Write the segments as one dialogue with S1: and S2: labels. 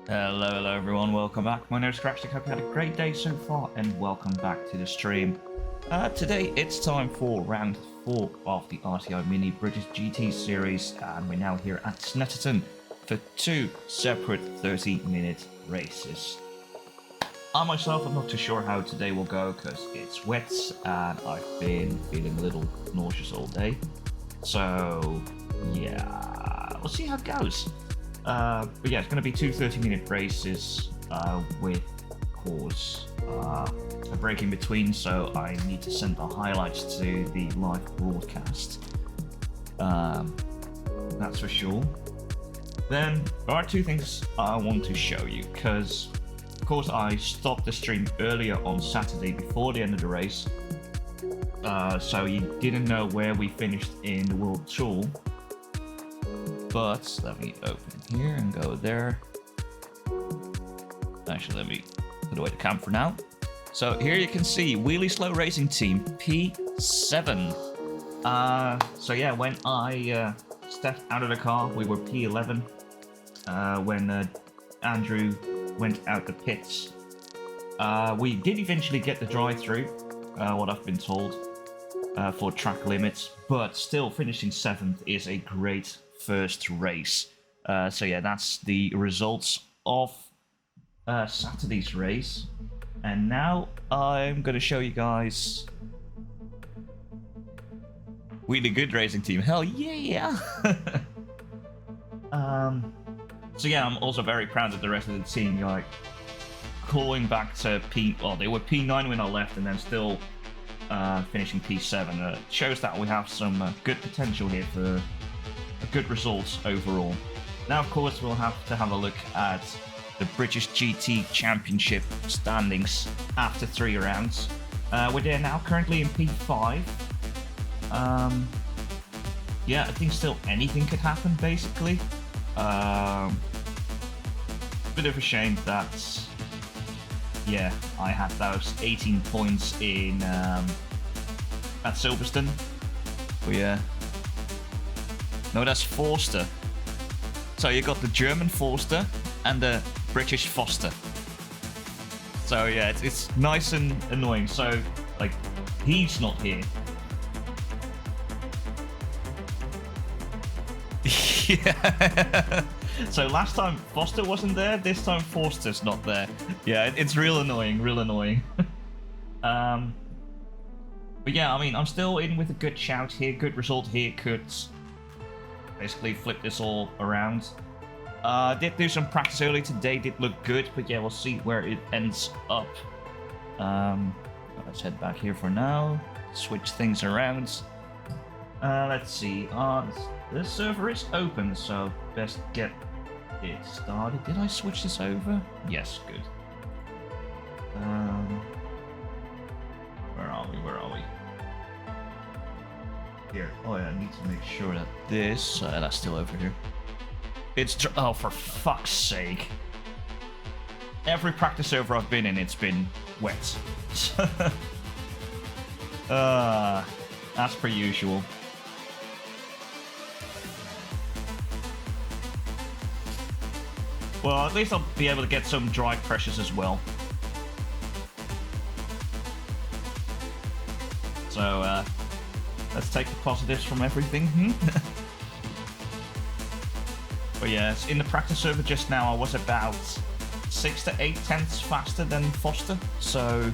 S1: Hello everyone, welcome back. My name is Crashneck. Hope you had a great day so far and welcome back to the stream. Today it's time for round 4 of the RCI Mini British GT series, and we're now here at Snetterton for 2 separate 30-minute races. I myself am not too sure how today will go because it's wet and I've been feeling a little nauseous all day. So yeah, we'll see how it goes. But yeah, it's going to be 2 30-minute races with, of course, a break in between, so I need to send the highlights to the live broadcast. That's for sure. Then there are 2 things I want to show you, because of course I stopped the stream earlier on Saturday before the end of the race, so you didn't know where we finished in the World Tour. But let me open here and go there. Actually, let me put away the cam for now. So here you can see Wheelie Slow Racing Team P7. So yeah, when I stepped out of the car, we were P11. When Andrew went out the pits, we did eventually get the drive-through, what I've been told, for track limits. But still, finishing 7th is a great first race. So yeah, that's the results of Saturday's race, and now I'm going to show you guys Really Good Racing Team. Hell yeah! So yeah, I'm also very proud of the rest of the team, like calling back to they were P9 when I left, and then still finishing P7. Shows that we have some good potential here for good results overall. Now, of course, we'll have to have a look at the British GT Championship standings after 3 rounds. We're there now, currently in P5. Yeah, I think still anything could happen, basically. Bit of a shame that, yeah, I had those 18 points in at Silverstone. But yeah. No, that's Forster. So you got the German Forster and the British Foster. So yeah, it's nice and annoying. So, like, he's not here. Yeah. So last time Foster wasn't there, this time Forster's not there. Yeah, it's real annoying, real annoying. But yeah, I mean, I'm still in with a good shout here, good result here, could basically flip this all around. Did do some practice early today, did look good, but yeah, we'll see where it ends up. Let's head back here for now, switch things around. Let's see, the server is open, so best get it started. Did I switch this over? Yes, good. Where are we? Here. Oh yeah, I need to make sure that this... that's still over here. It's... Oh, for fuck's sake. Every practice server I've been in, it's been wet. As per usual. Well, at least I'll be able to get some dry pressures as well. So, let's take the positives from everything. But yeah, in the practice server just now, I was about 6 to 8 tenths faster than Foster. So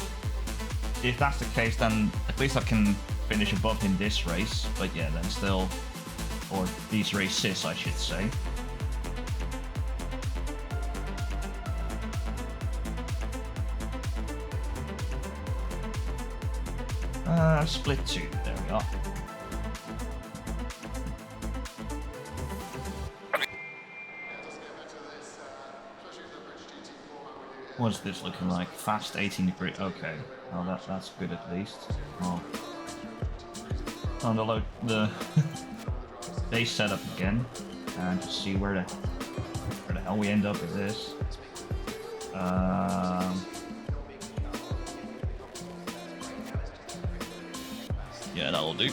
S1: if that's the case, then at least I can finish above him this race. But yeah, then still, or these races, I should say. Split 2, there we are. What's this looking like? Fast 18 degree. Okay. Oh, that's good at least. Oh. Unload the base setup again, and to see where the hell we end up with this. Yeah, that'll do.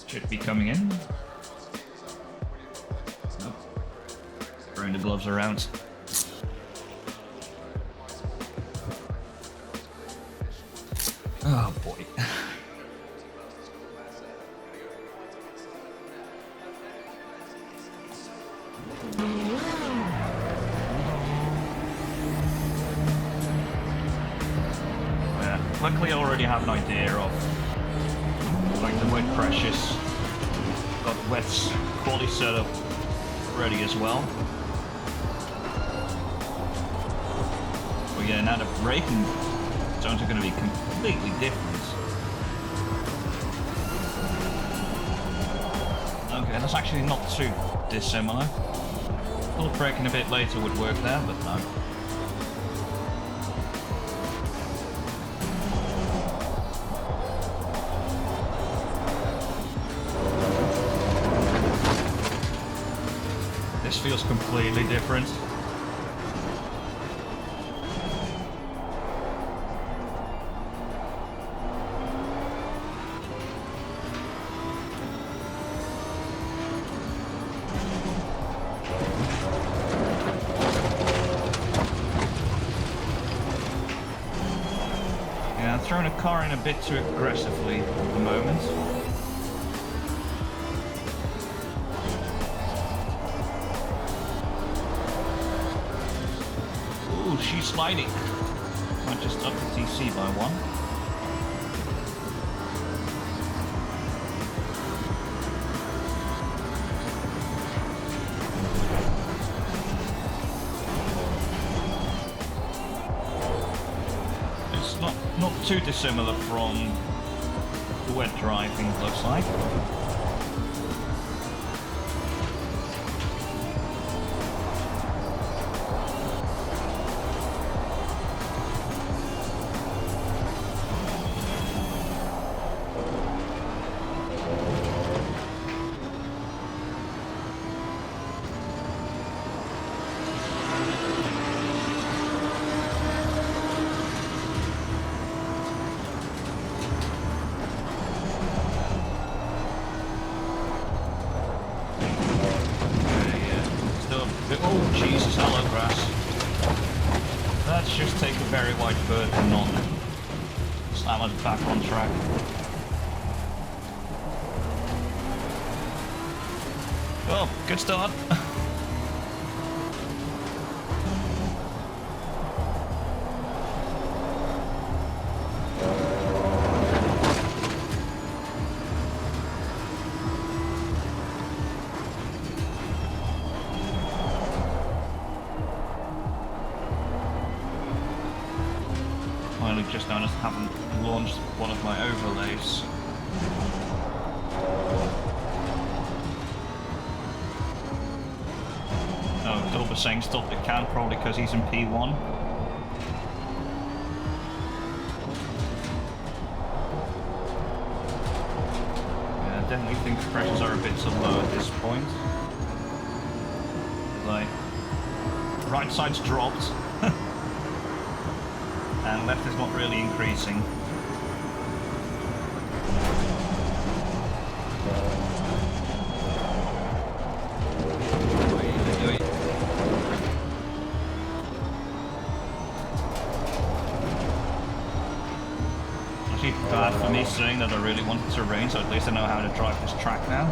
S1: Should be coming in. Nope. Throwing the gloves around. Oh boy. Yeah, luckily I already have an idea of like the wet crashes. Got wet's quality setup ready as well. But yeah, now the braking zones are going to be completely different. Okay, that's actually not too dissimilar. Thought braking a bit later would work there, but no. This feels completely different. Yeah, I'm throwing a car in a bit too aggressively at the moment. She's sliding. Might just up the TC by one. It's not too dissimilar from the wet driving, looks like. Oh, Jesus, hello, grass. Let's just take a very wide berth and not slam us back on track. Well, good start. Just noticed I haven't launched one of my overlays. Oh, Dilber saying stop the can, probably because he's in P1. Yeah, I definitely think the pressures are a bit too low at this point. Like, right side's dropped. And left is not really increasing. Actually bad for me saying that I really wanted to rain, so at least I know how to drive this track now.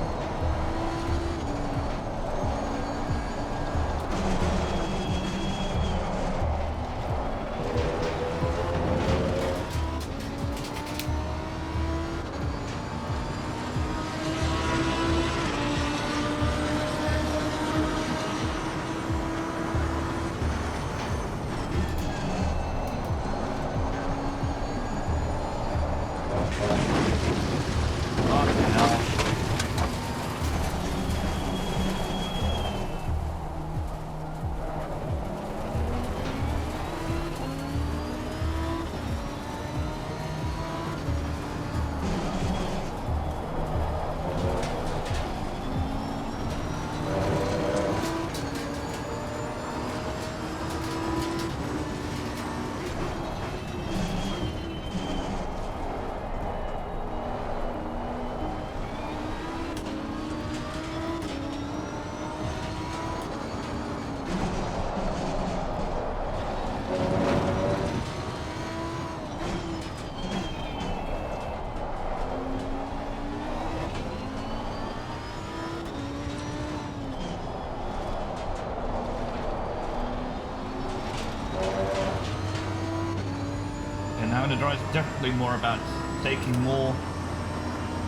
S1: Now in the dry, it's definitely more about taking more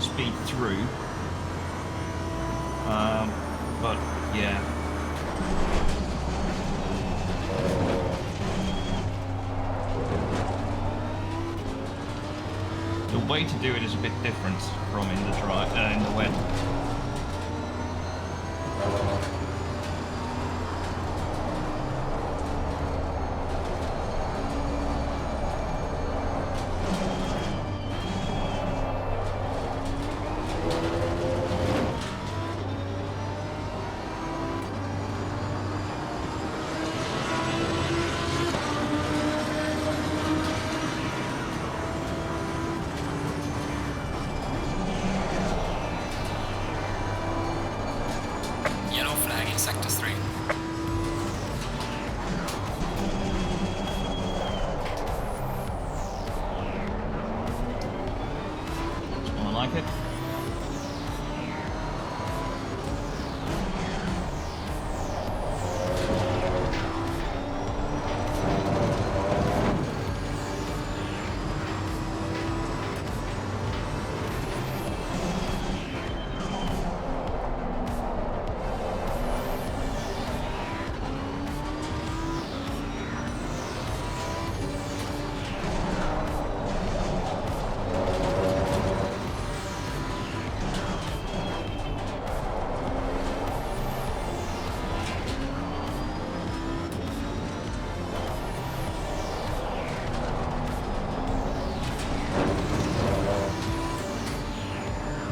S1: speed through. But yeah. The way to do it is a bit different from in the dry, in the wet.
S2: Sector 3.
S1: I like it.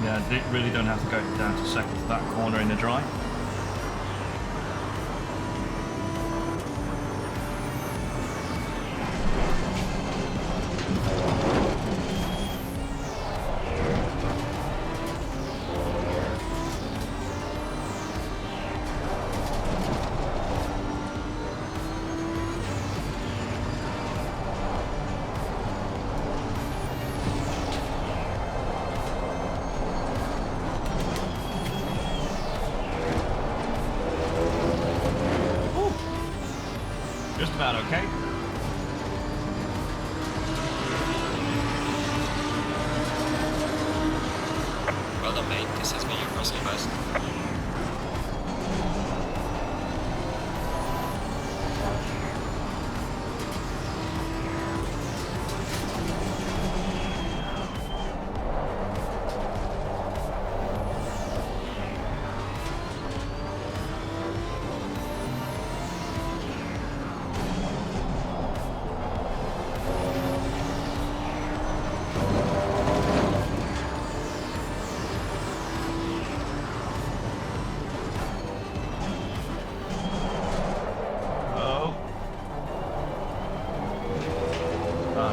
S1: Yeah, they really don't have to go down to second to that corner in the dry. Just about okay.
S2: Well done, mate. This has been your personal best.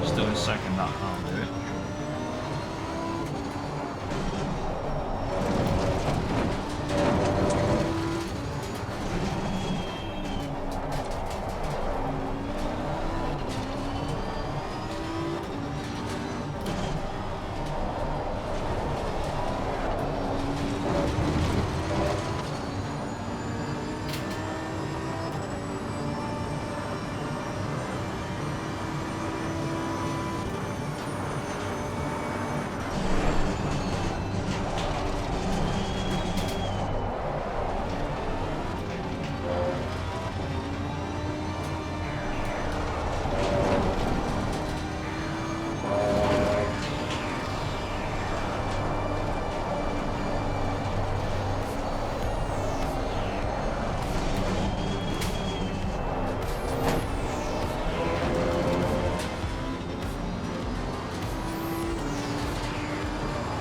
S1: Still in second, that can't do it.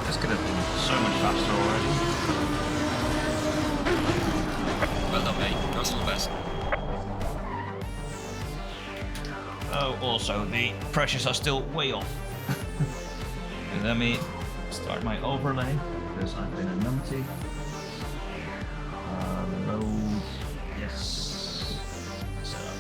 S1: This could have been so much faster already.
S2: Well done, mate. Personal best.
S1: Oh, also, the pressures are still way off. Let me start my overlay, because I've been a numpty. Load, yes. Setup.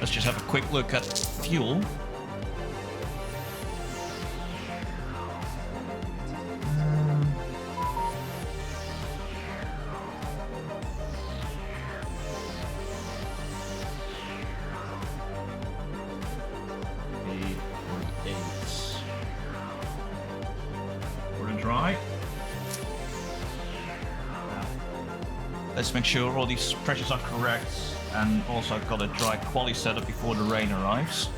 S1: Let's just have a quick look at fuel. Right. Let's make sure all these pressures are correct, and also I've got a dry quali set up before the rain arrives.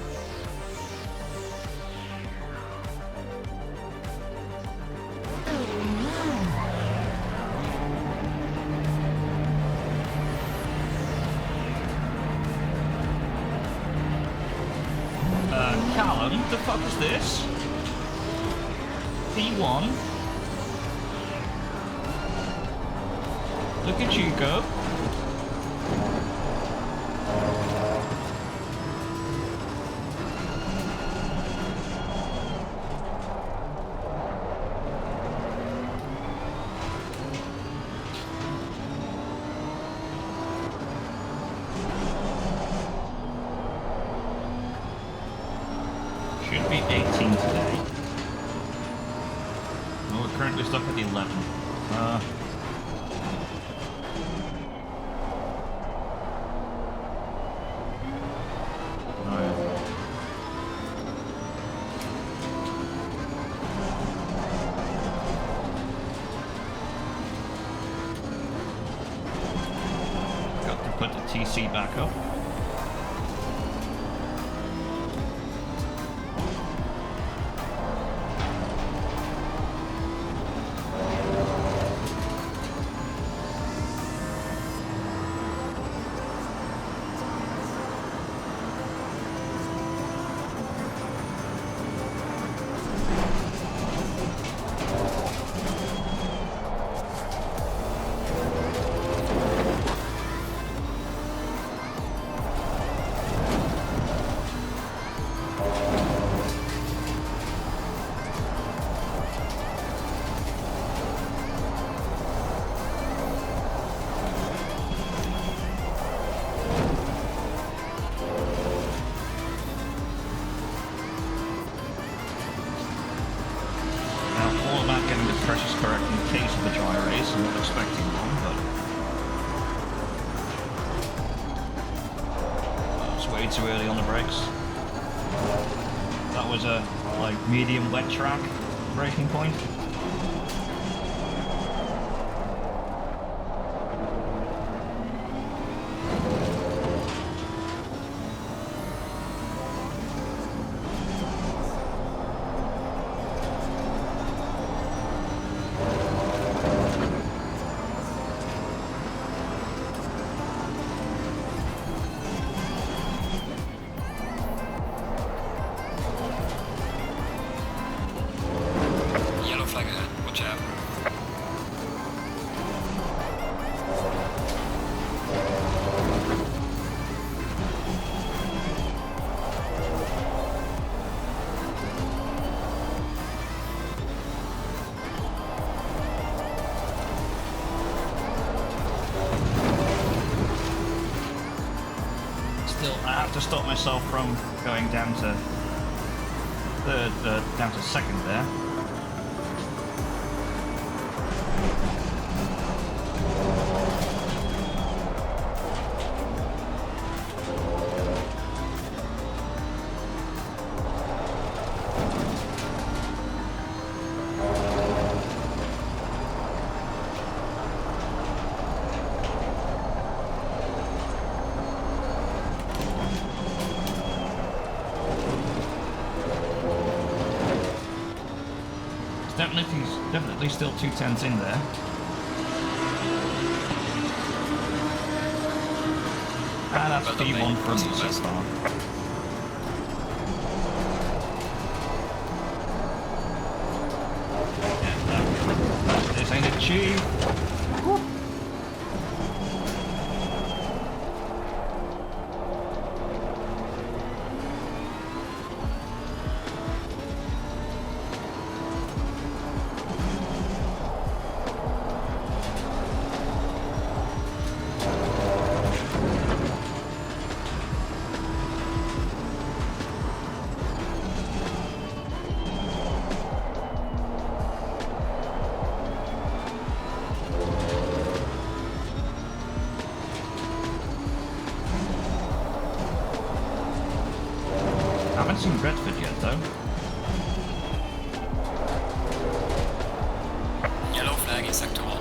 S1: Callum, the fuck is this? P1. Look at you go. Should be 18 today. Well, we're currently stuck at the 11. Put the TC back up. Pressures correct in the case of the dry race. I'm not expecting one, but it's way too early on the brakes. That was a like medium wet track braking point.
S2: Flag ahead, watch out.
S1: Still, I have to stop myself from going down to down to second there. Definitely still 210s in there. And that's P1 from me so far. Yeah, this ain't achieved. seen Redford yet, though.
S2: Yellow flag in sector 1.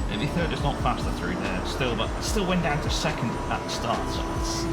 S1: Maybe third is not faster through there still, but still went down to second at the start, so it's...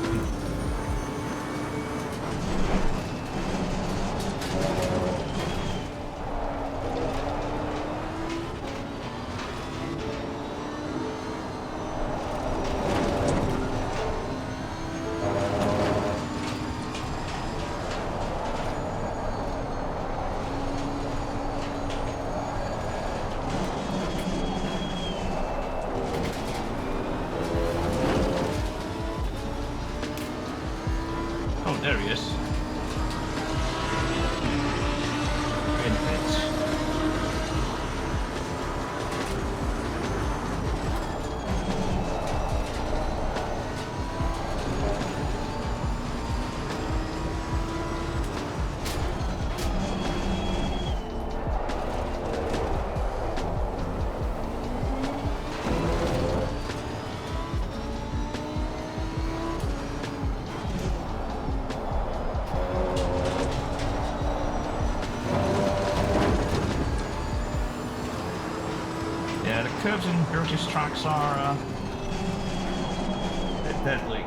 S1: Oh, there he is. In pits. Yeah, the curves in British tracks are a bit deadly.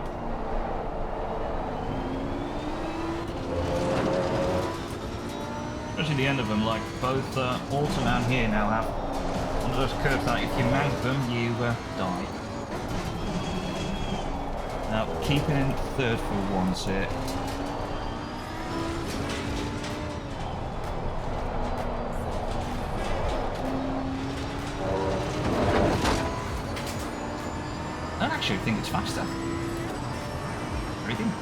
S1: Especially the end of them, like both Alton and here now have one of those curves that if you mount them, you die. Now, keeping in third for once here. I actually think it's faster. What do you think?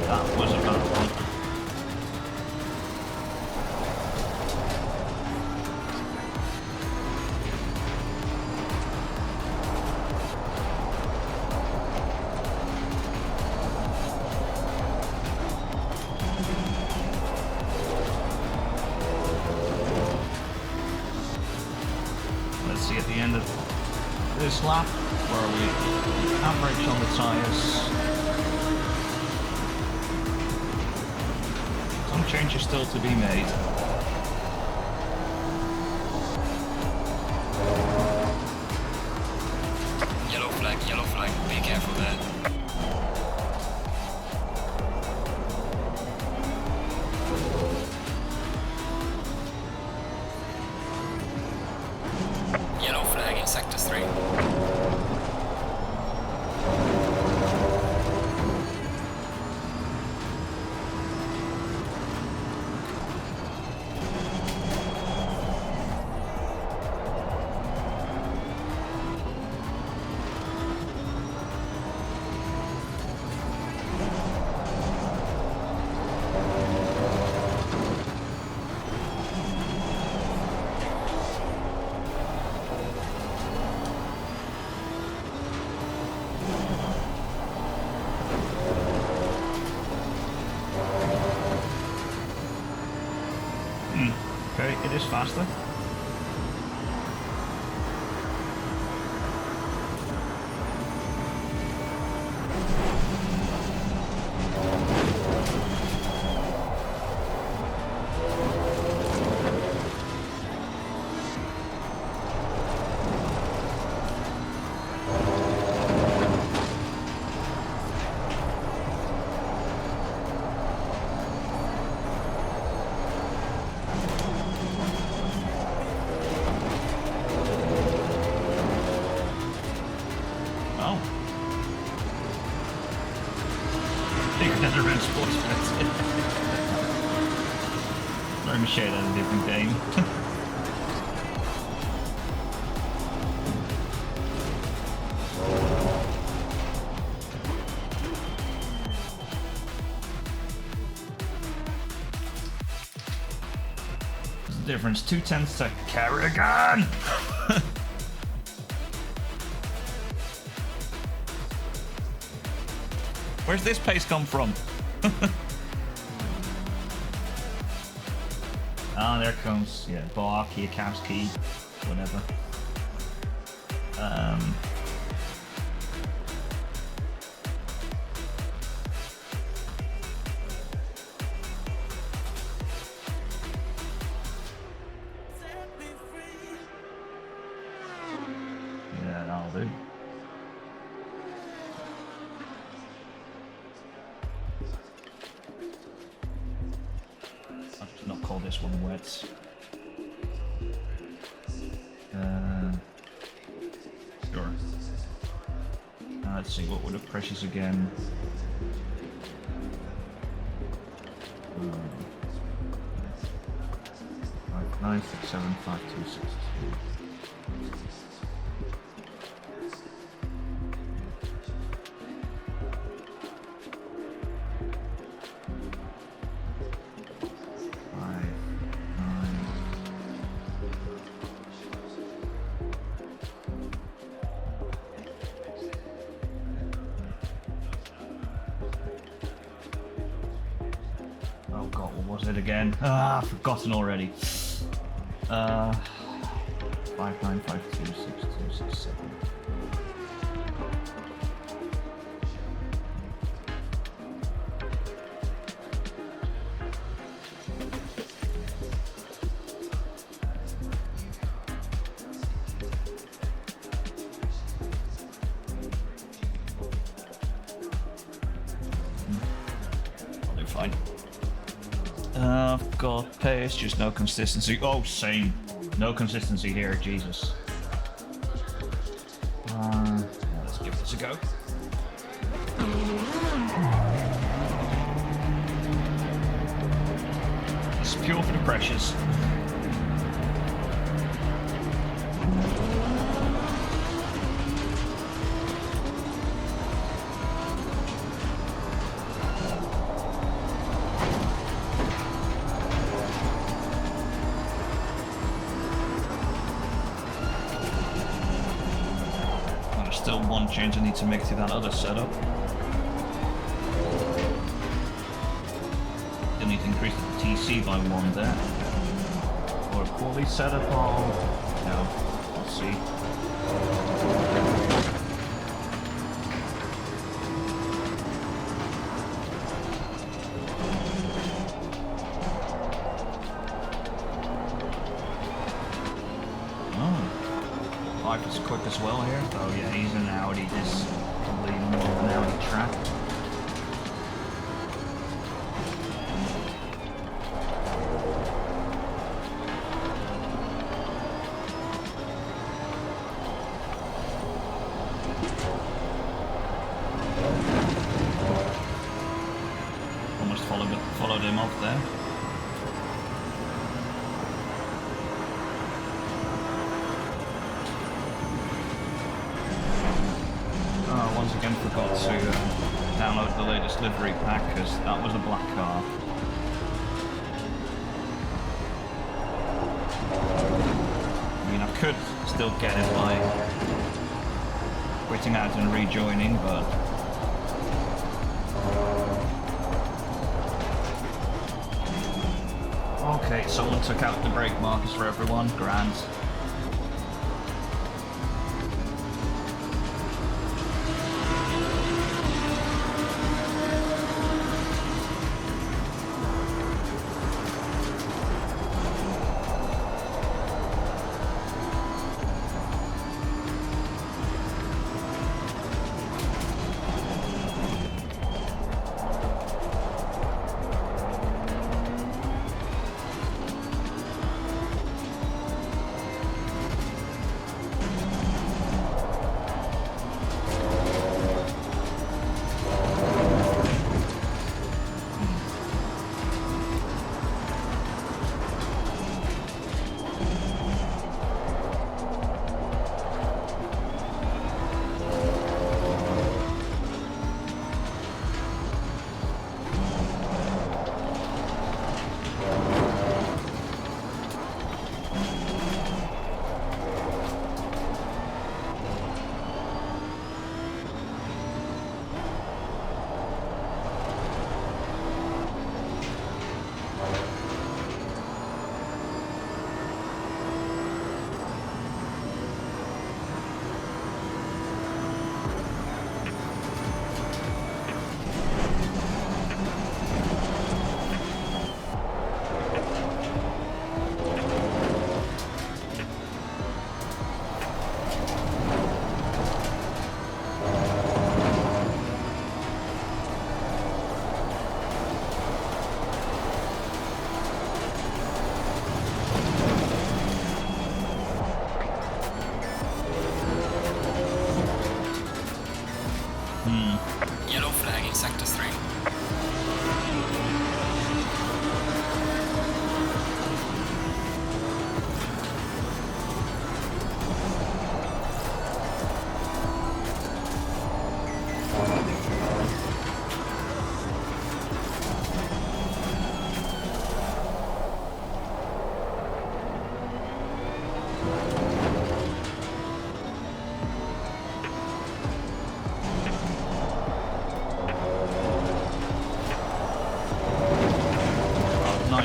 S1: That was a bad one. Let's see at the end of this lap where we average on the tyres. Some changes still to be made.
S2: Yellow flag, be careful there. Yellow flag in sector 3.
S1: Okay, it is faster. Another red sports bet. Very much shade out a different game. What's the difference? 2/10 to Kerrigan! Where's this pace come from? Ah, there it comes. Yeah, Bar, Kiyakowski, whatever. Yeah, that'll do. I'll just not call this one wet. Sure. Let's see, what were the pressures again? 59675262. Oh god, what was it again? Ah, I've forgotten already. 59526267. I'll do fine. I've got pace, just no consistency. Oh, same. No consistency here, Jesus. Let's give this a go. It's pure for the pressures. Still one change I need to make to that other setup. Still need to increase the TC by 1 there. Or a quality setup, no, we'll see. Life is quick as well here. Oh yeah, he's an Audi. This is probably more of an Audi track. Almost followed him off there. Once again forgot to download the latest livery pack because that was a black car. I mean, I could still get it by quitting out and rejoining, but okay, someone took out the brake markers for everyone. Grand.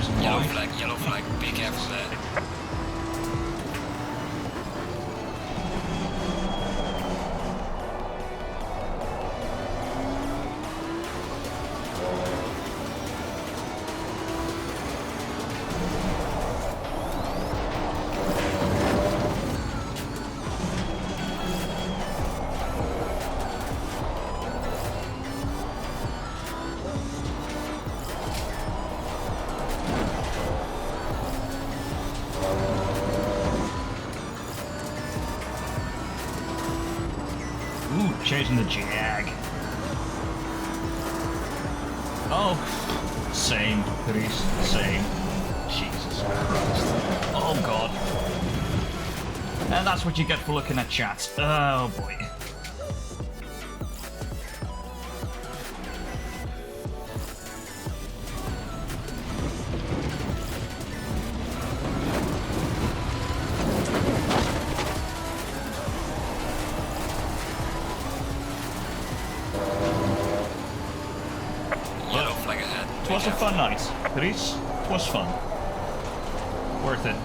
S1: nice and wide.
S2: Yellow flag, be careful there.
S1: Ooh, chasing the Jag. Oh, same, Chris, same. Jesus Christ. Oh God. And that's what you get for looking at chat. Oh boy.
S2: Yellow flag ahead.
S1: It was a fun night, Chris. It was fun. Worth it.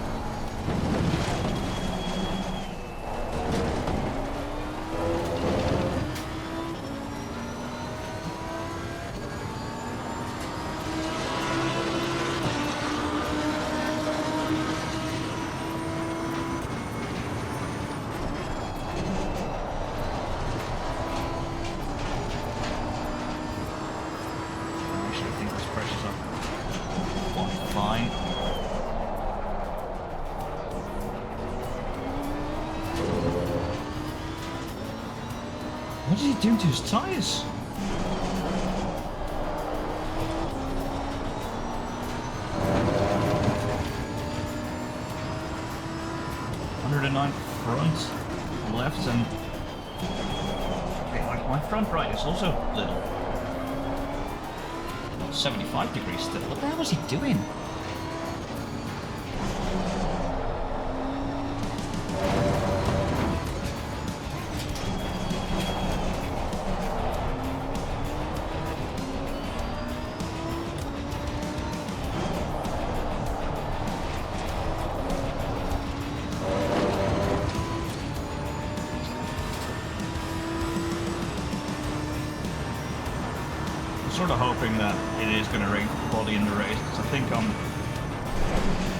S1: Actually, I think this pressure's up. Fine. What did he do to his tyres? Front, left, and okay, my front right is also little. 75 degrees still. What the hell was he doing? Sort of hoping that it is going to rain body in the race, because I think I'm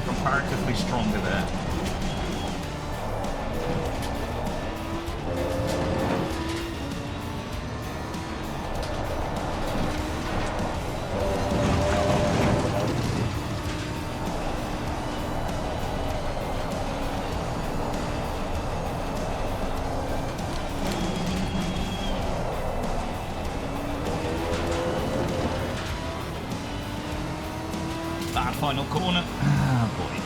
S1: comparatively stronger there. That final corner. Oh boy.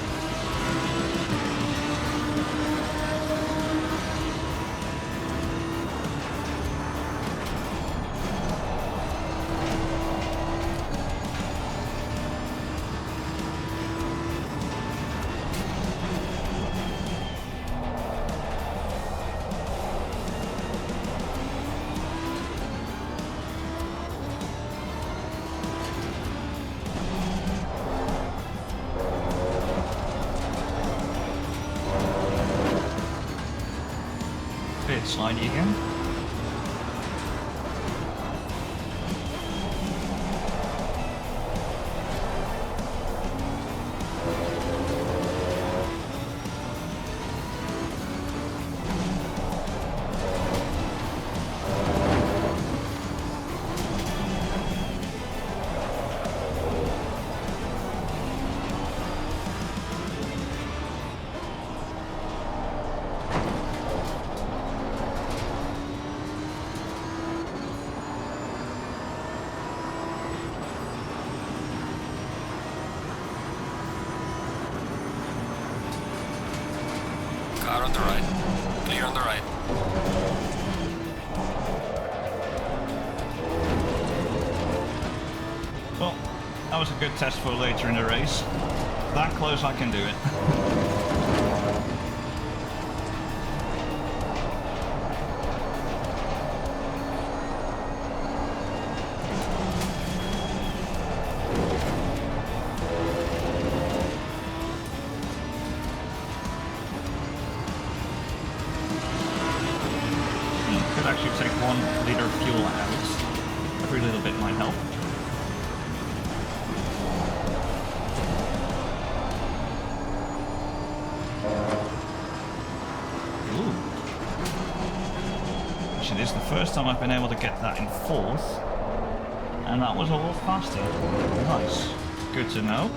S1: Bit slidey again.
S2: Car on the right. Clear on the right.
S1: Well, that was a good test for later in the race. That close, I can do it. little out. Every little bit might help. Ooh. Actually, this is the first time I've been able to get that in fourth. And that was a lot faster. Nice. Good to know.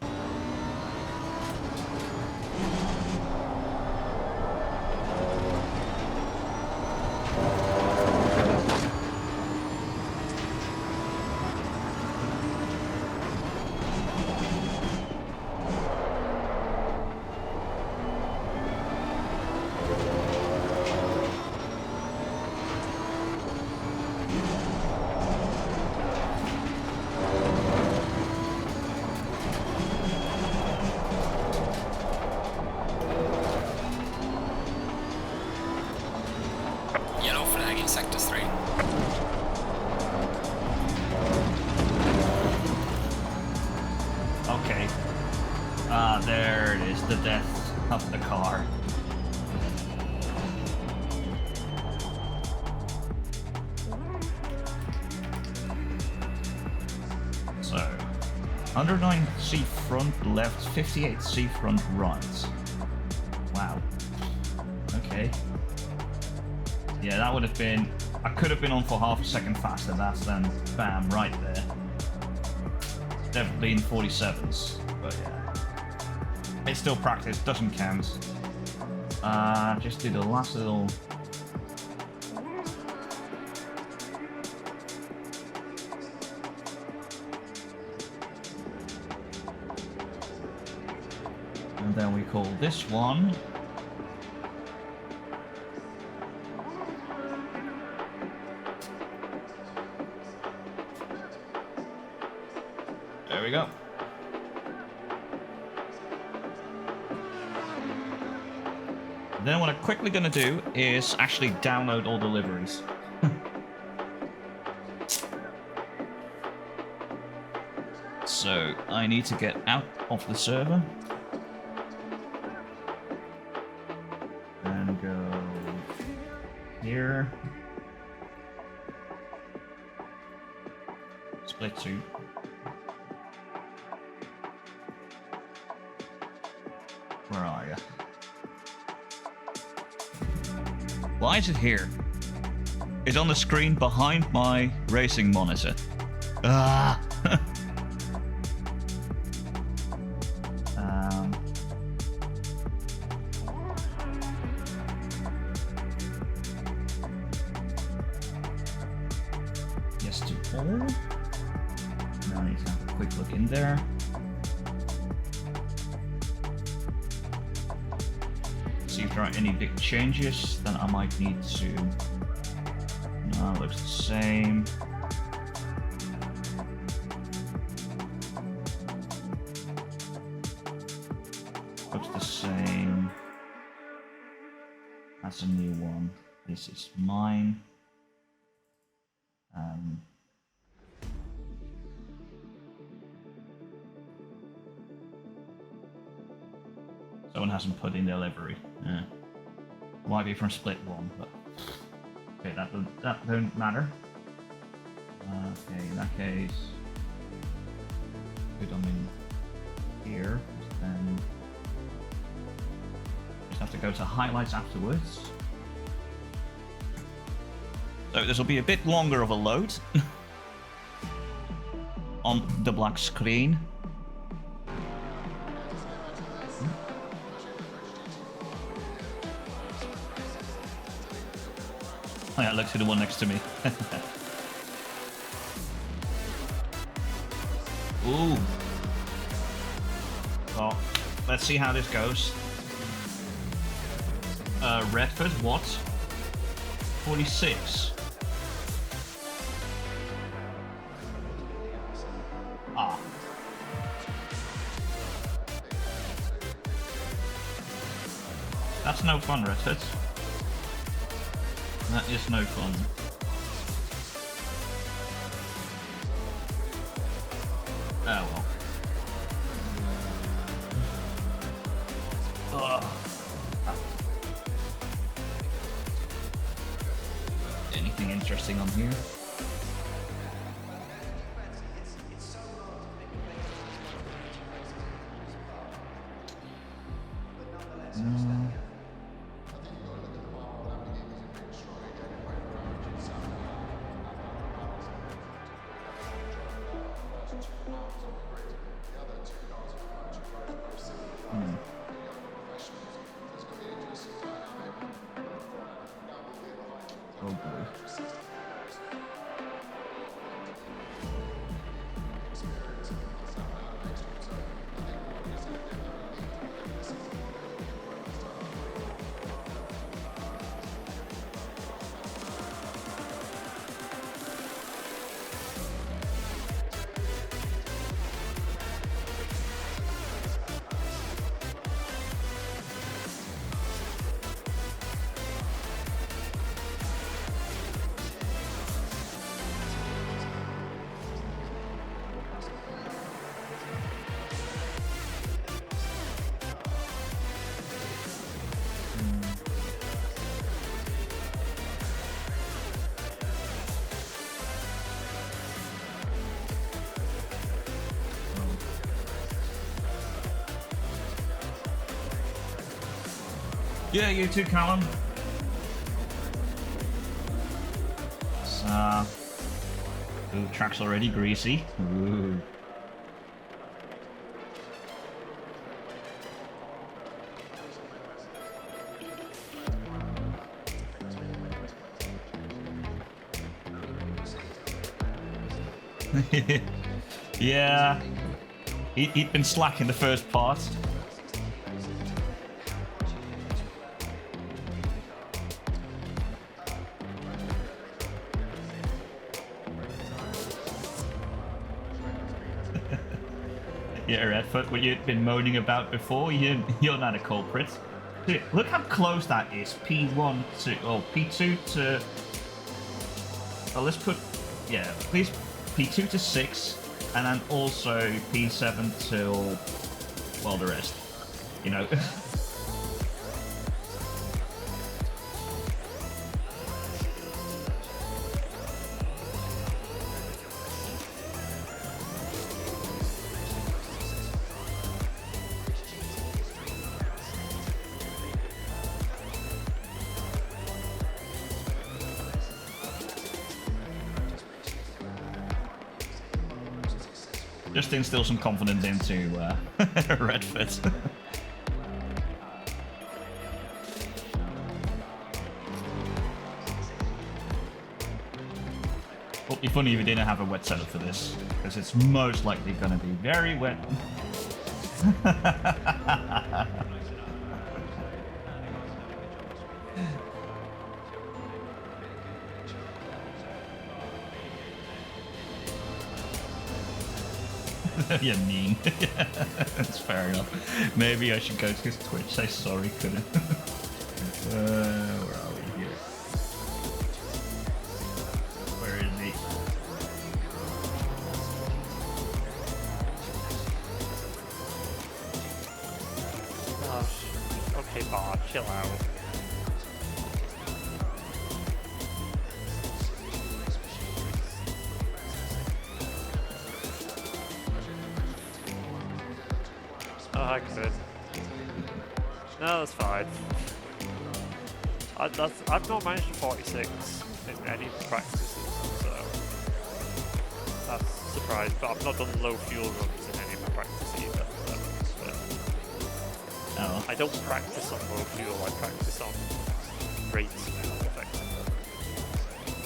S2: Yellow flag in sector 3.
S1: Okay. There it is, the death of the car. So, 109C front left, 58C front right. Wow. Okay. Yeah, that would have been... I could have been on for half a second faster, that's then bam, right there. Definitely in 47s, but yeah. It's still practice, doesn't count. Just do the last little... And then we call this one... There we go. Then what I'm quickly going to do is actually download all the liveries. So I need to get out of the server and go here. Split 2. Where are you? Why is it here? It's on the screen behind my racing monitor. Ah! Yes to all. Now I need to have a quick look in there. See if there are any big changes, then I might need to... No, it looks the same. Looks the same. That's a new one. This is mine. Someone hasn't put in their livery. Yeah. Might be from split 1, but okay, that don't matter. Okay, in that case, put them in here. Then just have to go to highlights afterwards. So this will be a bit longer of a load on the black screen. Oh yeah, look to the one next to me. Ooh. Well, let's see how this goes. Redford, what? 46. Ah. That's no fun, Redford. That is no fun. Oh well. Ugh. Anything interesting on here? Mm. Oh boy. Yeah, you too, Callum. Ooh, track's already greasy. Ooh. Yeah, he'd been slack in the first part. Yeah, Redfoot, what you'd been moaning about before, you're not a culprit. Dude, look how close that is. P1 to, oh, P2 to, oh, let's put, yeah, please, P2 to 6, and then also P7 till, well, the rest, you know. Just instill some confidence into Redfoot. It'd be funny if we didn't have a wet setup for this, because it's most likely going to be very wet. You're mean. That's fair enough. Maybe I should go to his Twitch, say sorry, couldn't. Where are we here? Where is he?
S3: Gosh. Okay, Bar, chill out. Oh, I could. No, that's fine. I've not managed 46 in any practices, so that's a surprise. But I've not done low fuel runs in any of my practice either. So,
S1: Oh.
S3: I don't practice on low fuel. I practice on rates effectively.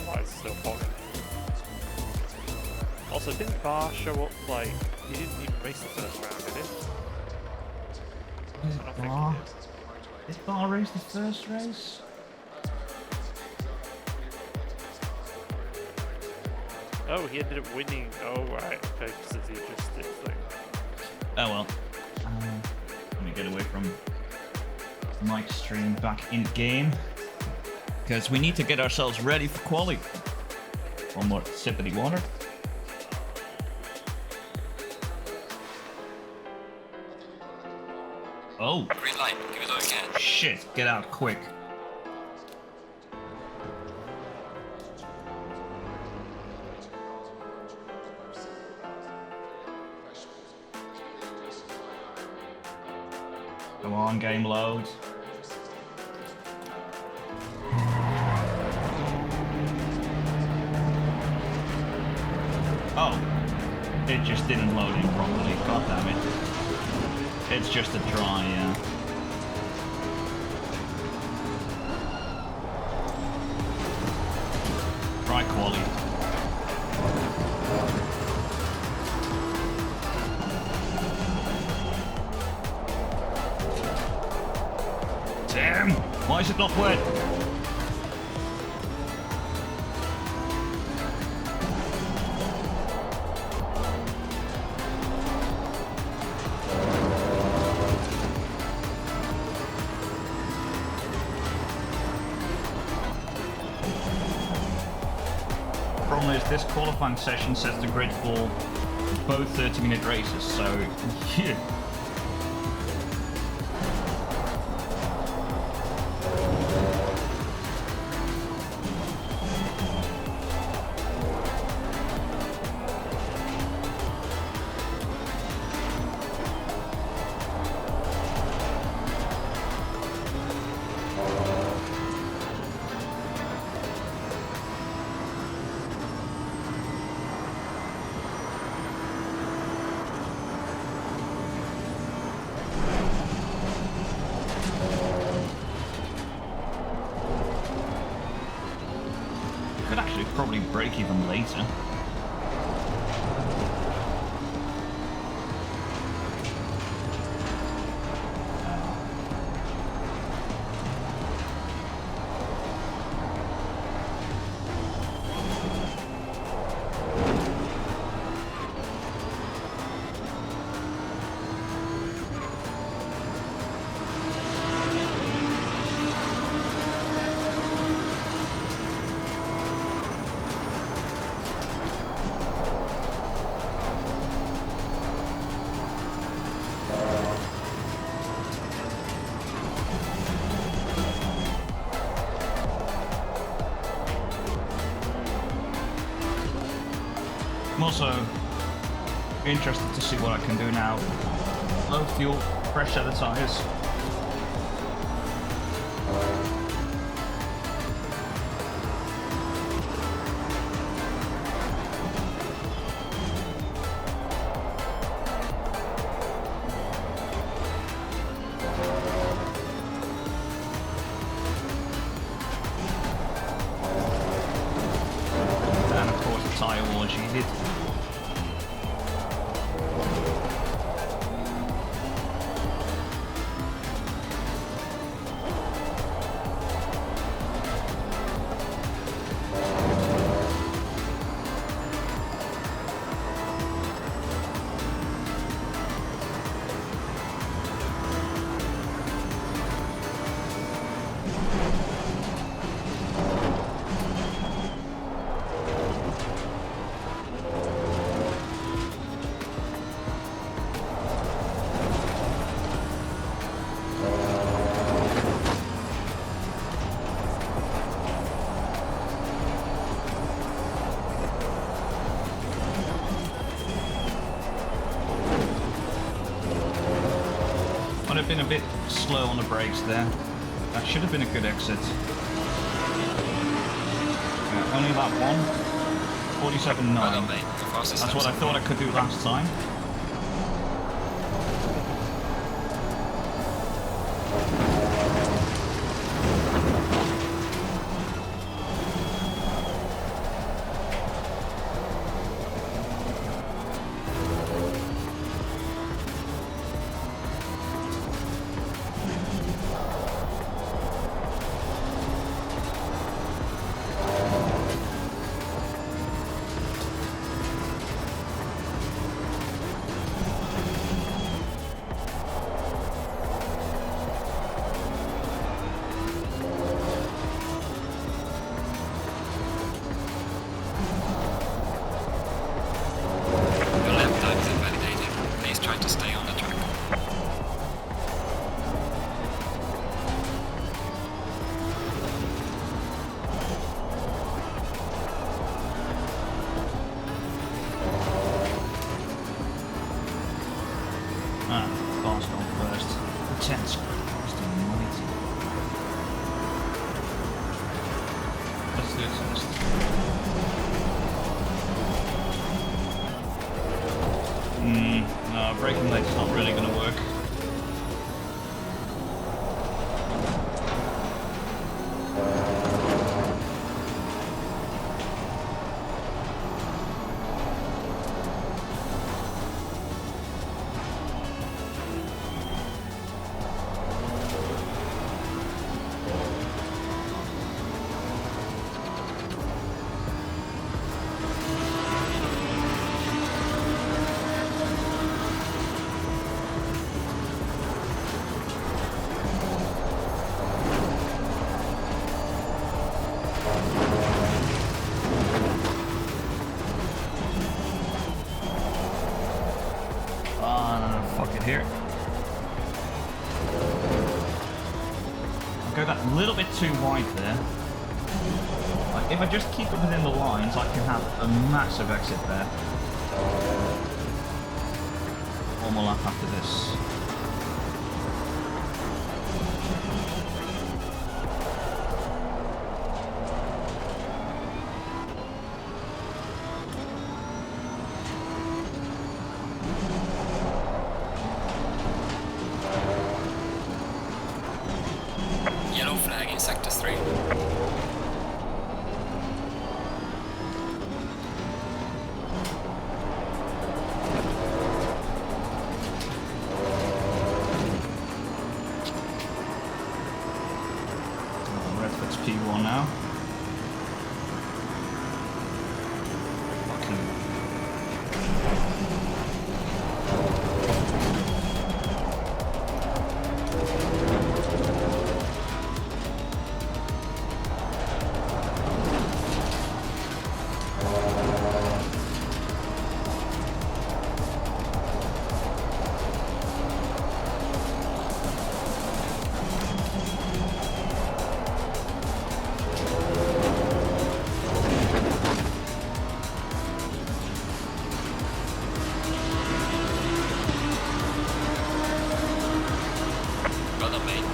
S3: Why is it so important? Also, didn't Bar show up like he didn't even race the first round, did he?
S1: Bar? Did Bar race the first race?
S3: Oh, he ended up winning. Oh, right. Okay, because of the adjusted thing.
S1: Oh well. Let me get away from Mike's stream back in game. Because we need to get ourselves ready for quali. One more sip of the water. Oh,
S2: Green light, give it a again.
S1: shit. Get out quick. Come on, game load. Oh, it just didn't load in properly. God damn it. It's just a dry, yeah. Dry quality. Damn! Why is it not wet? Problem is, this qualifying session sets the grid for both 30-minute races, so yeah. Could actually probably break even later. I'm also interested to see what I can do now. Low fuel, fresh set of tyres. And of course the tyre wall is needed. Might have been a bit slow on the brakes there. That should have been a good exit. Yeah, only lap 1. 47.9.
S2: Well done, mate. The fastest
S1: That's what I thought I could do last time.
S2: Your lap time is invalidated. Please try to stay on the track.
S1: Ah, fast on first. intense. Christ almighty. Let's do it first. No, braking late's not really going to work. Here. I'll go that little bit too wide there. Like, if I just keep it within the lines, I can have a massive exit there. One more lap after this.
S2: Yellow flag in sector 3.
S1: Redford's P1 now. Fucking.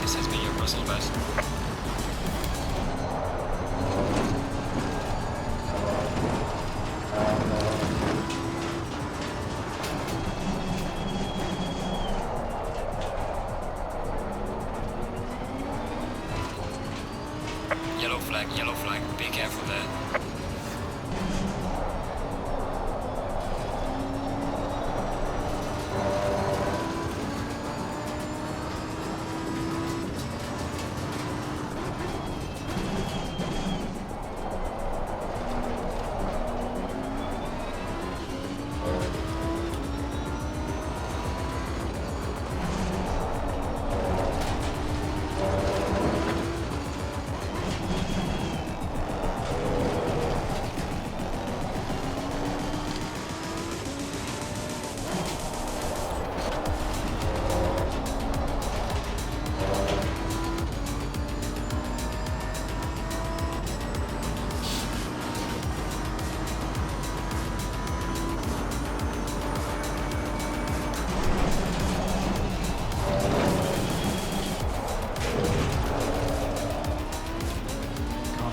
S2: This has been your personal best. Yellow flag, be careful there.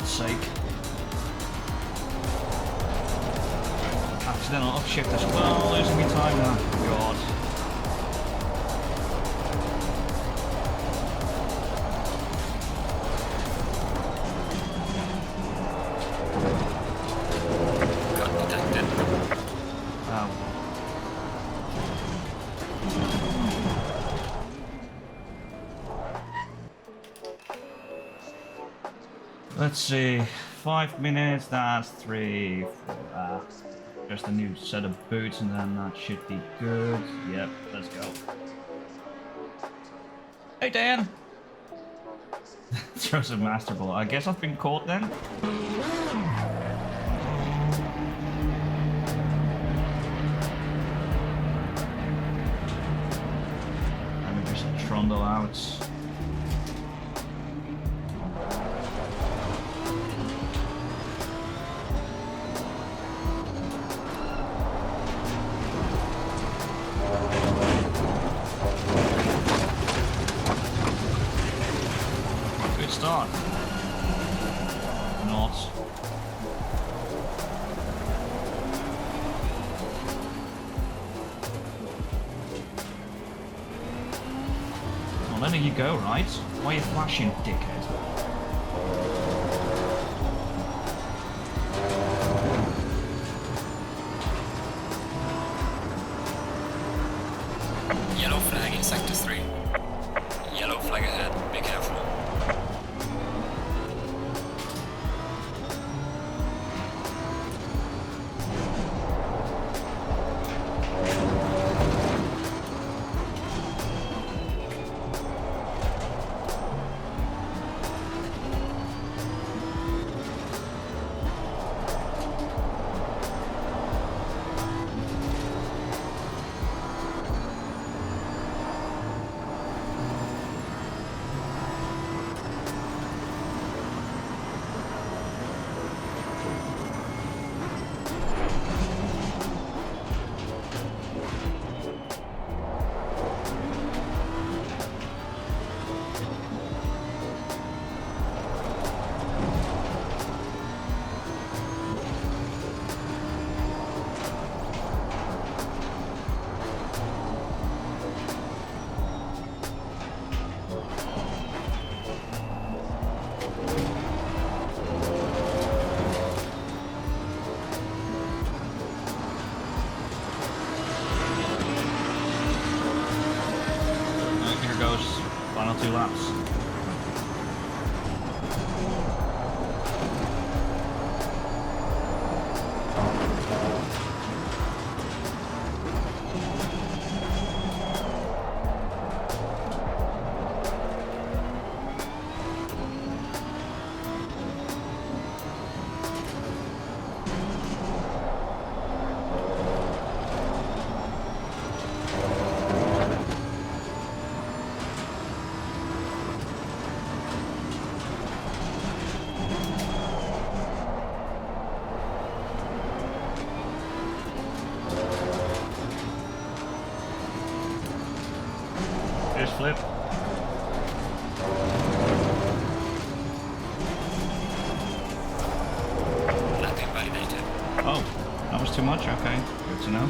S1: Sake. Accidental upshift as well, losing me time now. God.
S2: Got detected.
S1: Wow. Let's see, 5 minutes, that's 3, 4, just a new set of boots and then that should be good. Yep, let's go. Hey Dan! Throws a master ball. I guess I've been caught then? Let me just trundle out. letting you go, right? Why are you flashing, dickhead?
S2: Yellow flag in sector 3. Yellow flag ahead, be careful.
S1: Here goes. Final 2 laps. Here's Flip.
S2: Lap invalidated.
S1: Oh, that was too much? Okay, good to know.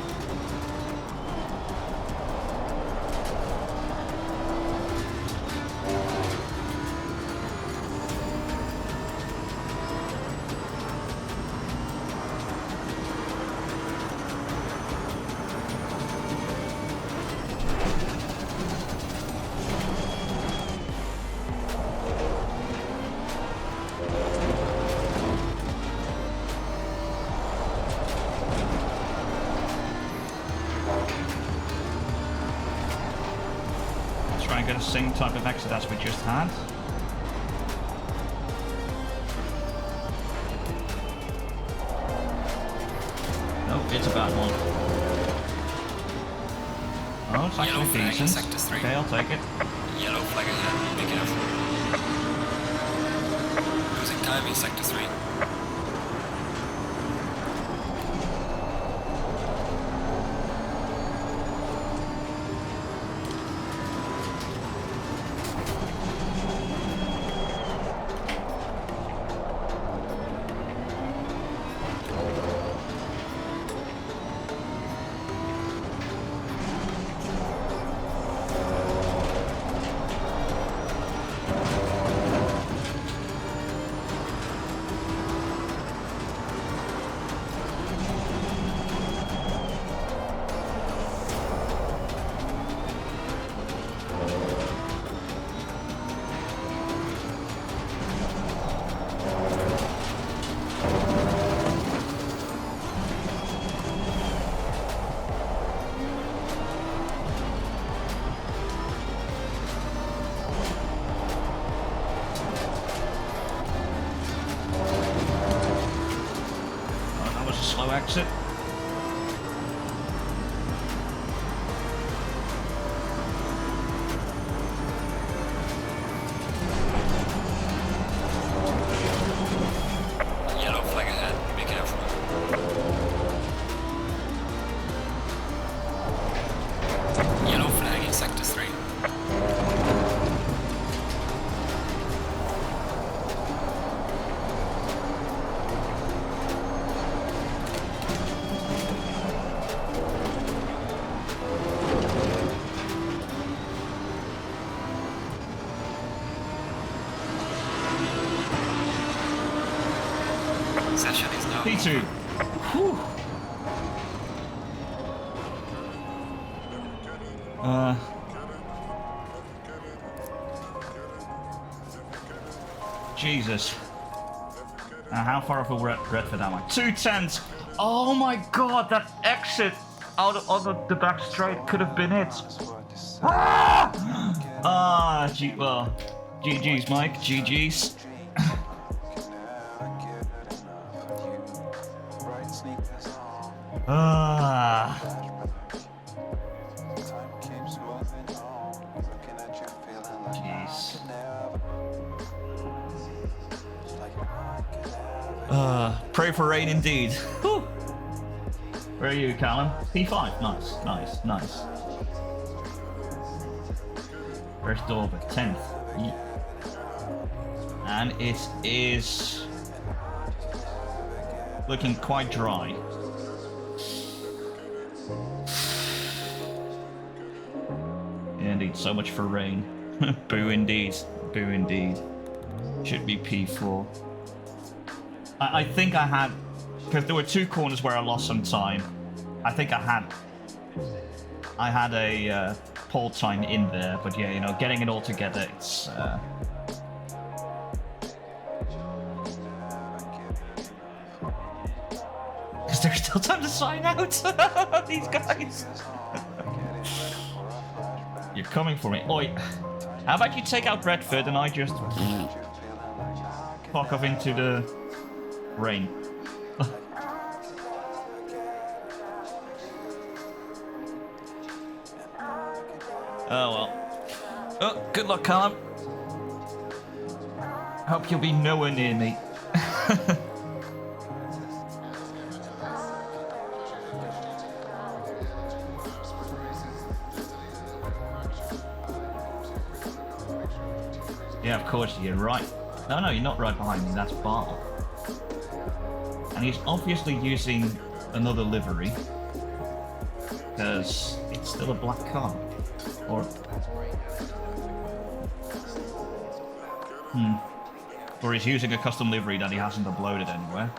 S1: Try and get a same type of exit as we just had. Nope, it's a bad one. Oh, it's
S2: Yellow
S1: actually
S2: flag in
S1: decent.
S2: sector 3.
S1: Okay, I'll take it.
S2: Yellow flag ahead, be careful. Losing time in sector 3. session is now.
S1: P2. Whew. Jesus. How far off a Redford am I? 210s. Oh my god, that exit out of the back straight could have been it. Well, GG's, Mike. GG's. Jeez. Pray for rain indeed. Whew. Where are you, Callum? P5. Nice, nice, nice. Where's Dorber? 10th. Yeah. And it is looking quite dry. Indeed, so much for rain. Boo indeed. Boo indeed. Should be P4. I think I had, because there were two corners where I lost some time. I think I had a pole time in there, but yeah, you know, getting it all together, it's because there's still time to sign out. These guys. You're coming for me. Oi, how about you take out Redford and I just fuck off into the rain. Oh well. Oh, good luck, Callum. Hope you'll be nowhere near me. Yeah, of course, you're right. No, you're not right behind me. That's Bar. And he's obviously using another livery. Because it's still a black car. Or he's using a custom livery that he hasn't uploaded anywhere.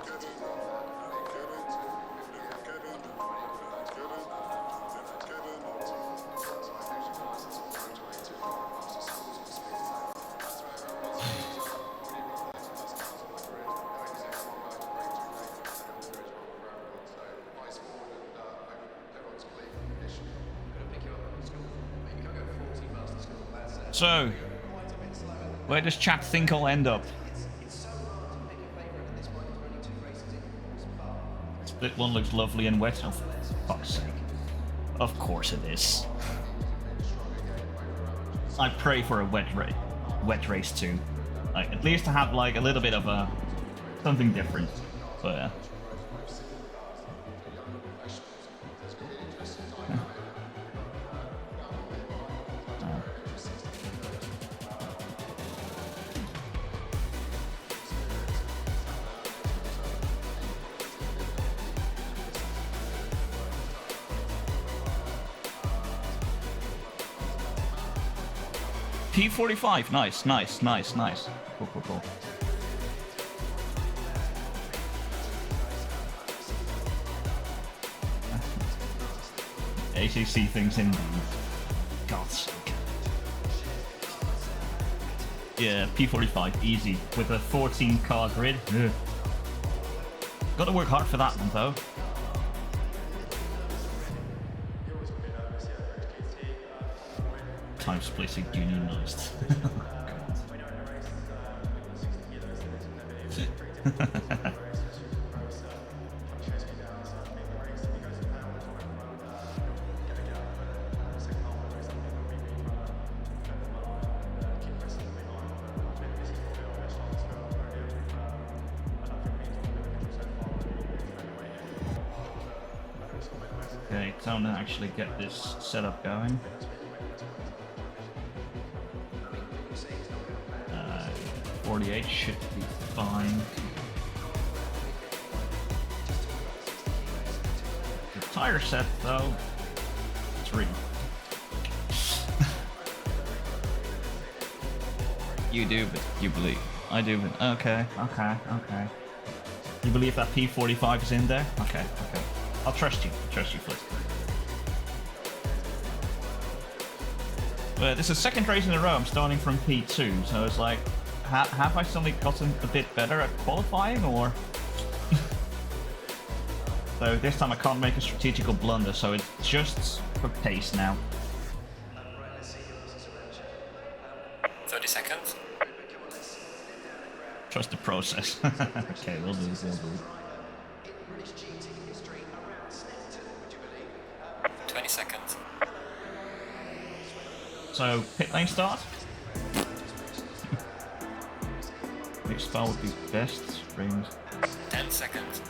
S1: So, where does chat think I'll end up? Split one looks lovely and wet. Oh, for fuck's sake. Of course it is. I pray for a wet race too. Like, at least to have like a little bit of a something different. But yeah. P45, nice. Cool. ACC things indeed. God's sake. Yeah, P45, easy. With a 14 car grid. Ugh. Gotta work hard for that one though. Time splitting unionized. Okay, time to actually get this setup going. 48 should be fine. The tire set though, it's really. You do, but you believe. I do, but okay. You believe that P45 is in there? Okay, okay. I'll trust you. Trust you, Flip. This is second race in a row. I'm starting from P2, so it's like, have I suddenly gotten a bit better at qualifying, or? So this time I can't make a strategical blunder, so it's just for pace now.
S2: 30 seconds.
S1: Trust the process. Okay, we'll do.
S2: 20 seconds.
S1: So, pit lane start. Which start would be best? Rings.
S2: 10 seconds.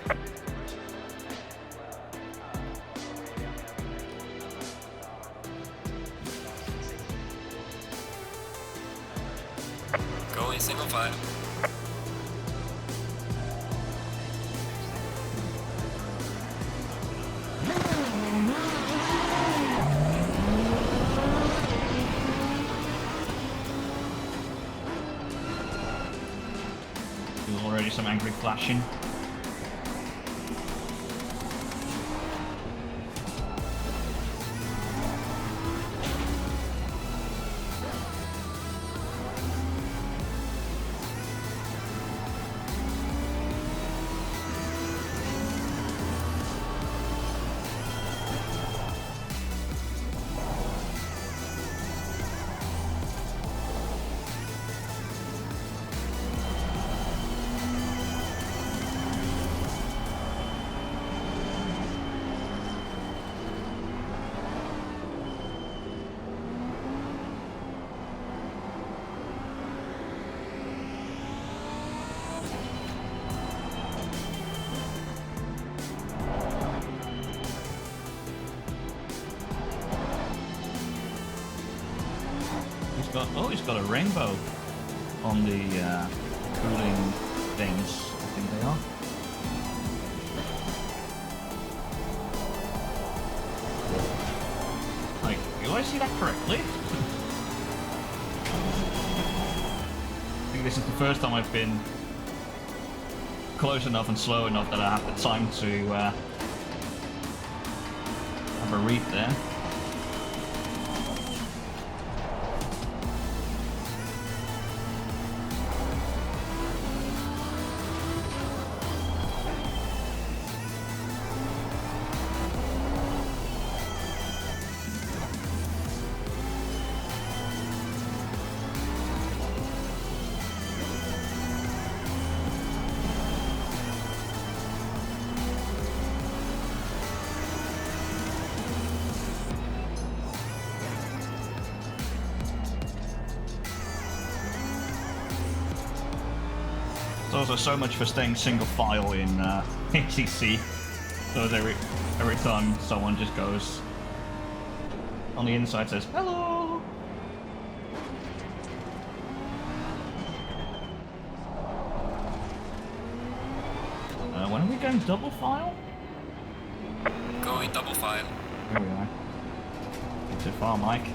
S2: Go in single file.
S1: There's already some angry flashing. He's got a rainbow on the cooling things, I think they are. Like, do I see that correctly? I think this is the first time I've been close enough and slow enough that I have the time to have a read there. Also, so much for staying single file in ACC. So every time someone just goes on the inside, says hello. When are we going double file?
S2: Go in double file.
S1: Here we are. Not too far, Mike.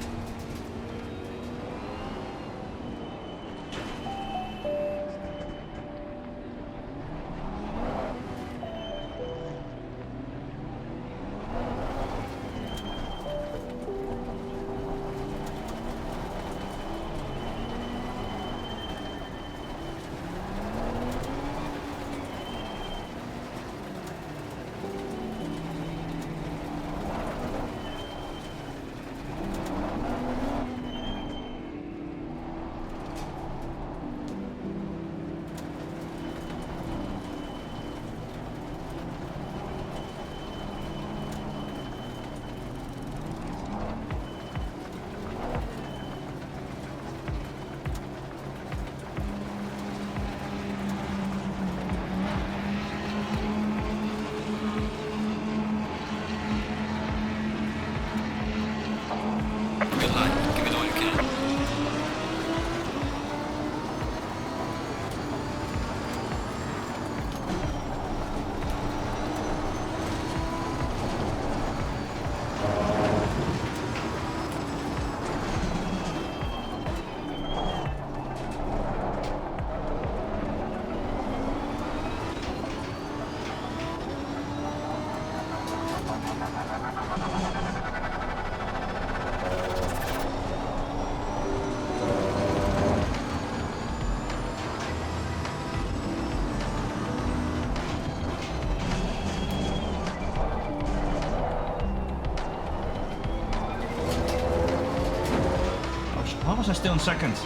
S1: Why was I still in second?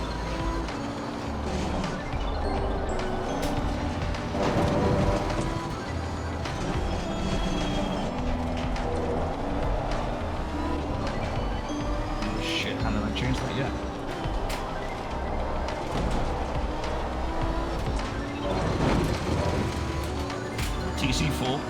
S1: Shit, how did I change that yet? TC4.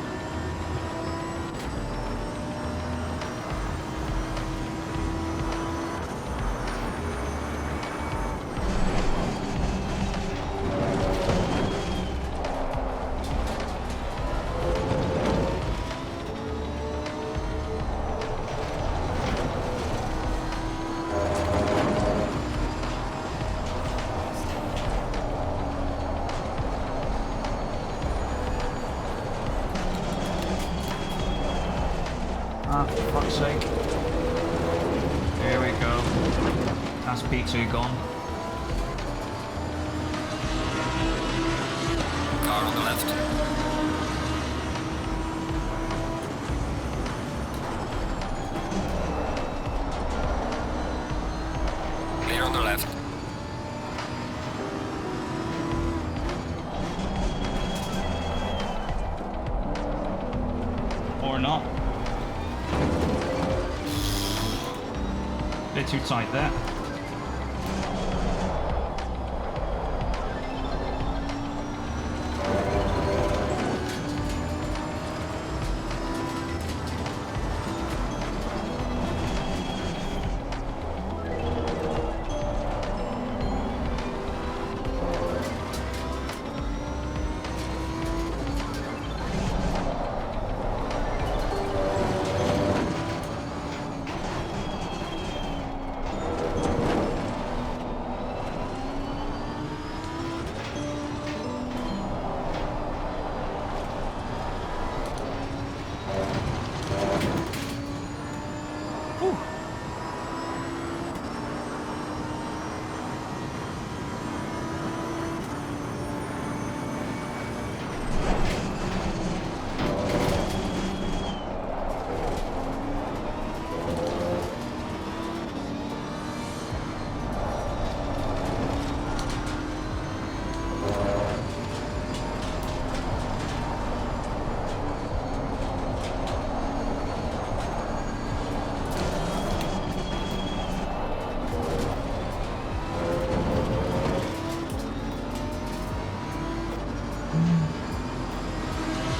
S1: Ah, for fuck's sake. Here we go. That's P2 gone.
S2: Car on the left. Clear on the left.
S1: Or not. Bit too tight there.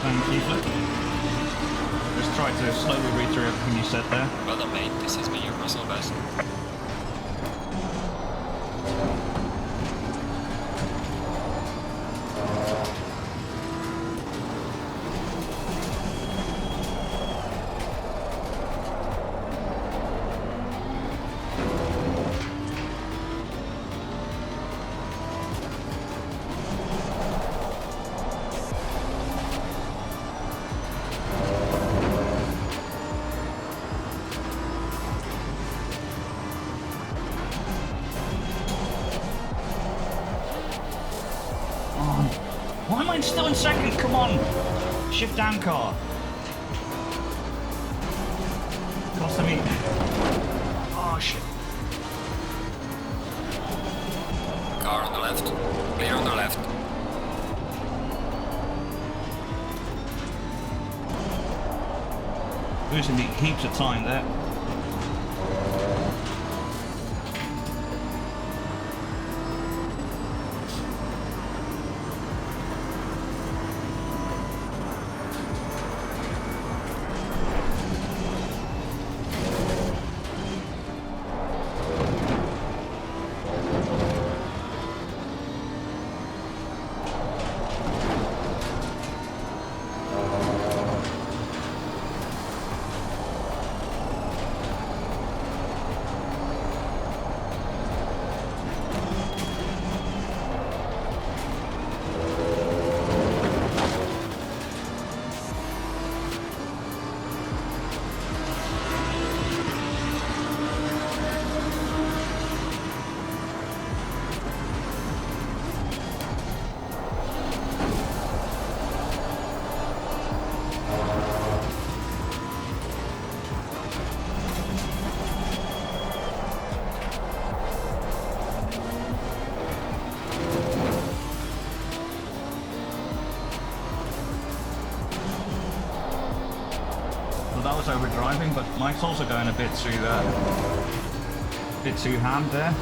S1: Thank you. Just try to slowly read through everything you said there.
S2: Well done, mate. This has been your personal best.
S1: Why am I still in second? Come on! Shift down car. Costa me. Oh shit.
S2: Car on the left. Clear on the left.
S1: Losing heaps of time there. was overdriving, but Mike's also going a bit too ham there.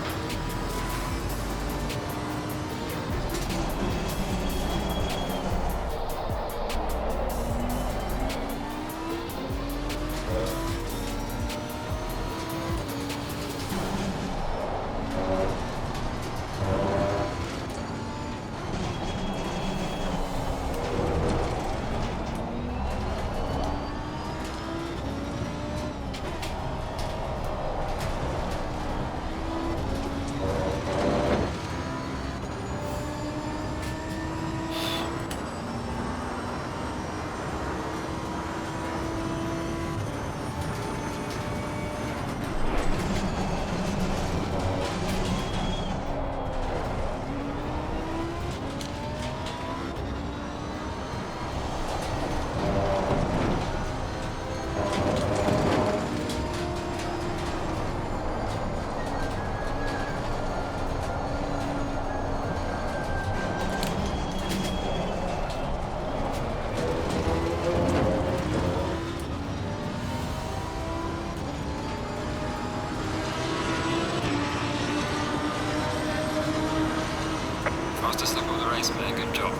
S2: Fastest lap of the race, man. Good job.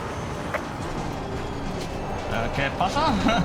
S1: ¿Qué pasa?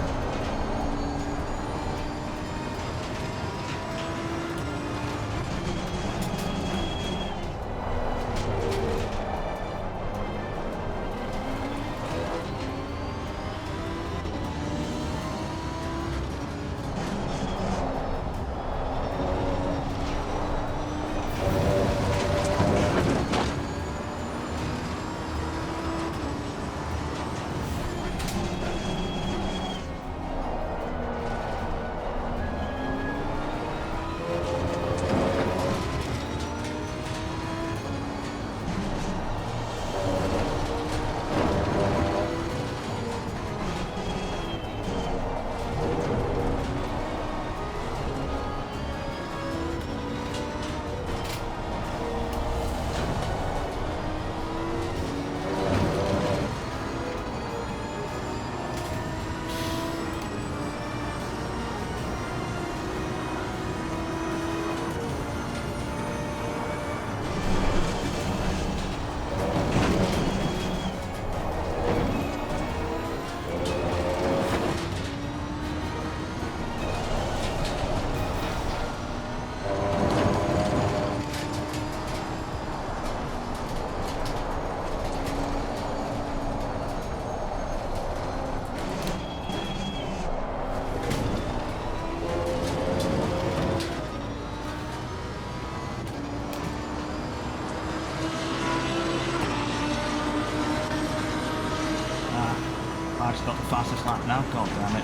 S1: I've got the fastest lap now, god damn it.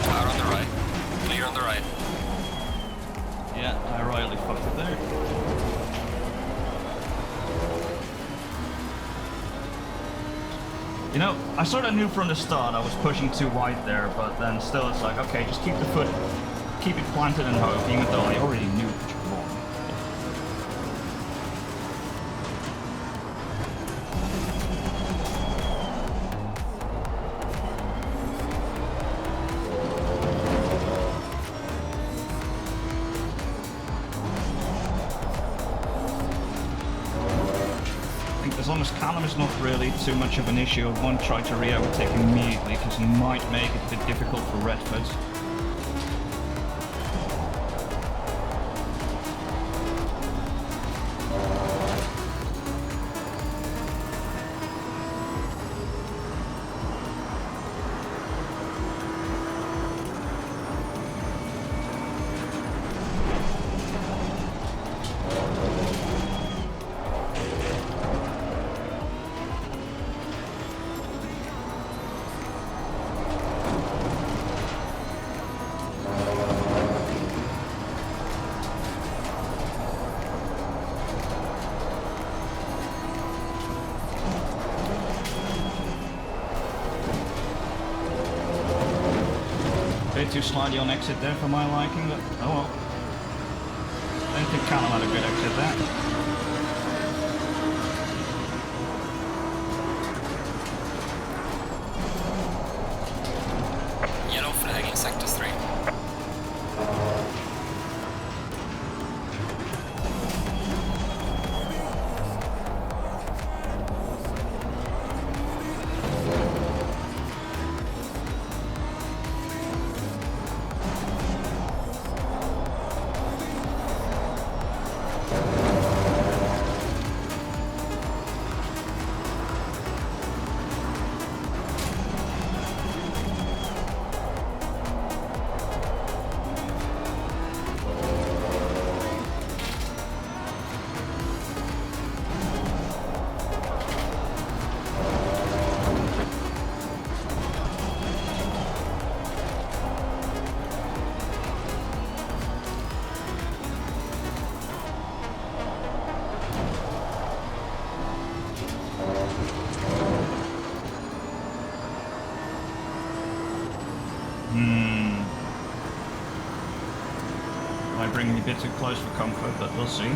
S2: Car on the right. Clear on the right.
S1: Yeah, I royally fucked it there. You know, I sort of knew from the start I was pushing too wide there, but then still it's like, okay, just keep the foot, keep it planted and hope, even though I already knew which was wrong. As long as Callum is not really too much of an issue, I won't try to re-overtake immediately because he might make it a bit difficult for Redford. Too slidey on exit there for my liking, but oh well. I don't think Callum had a good exit there.
S2: Yellow flag in sector 3.
S1: Might bring me a bit too close for comfort, but we'll see.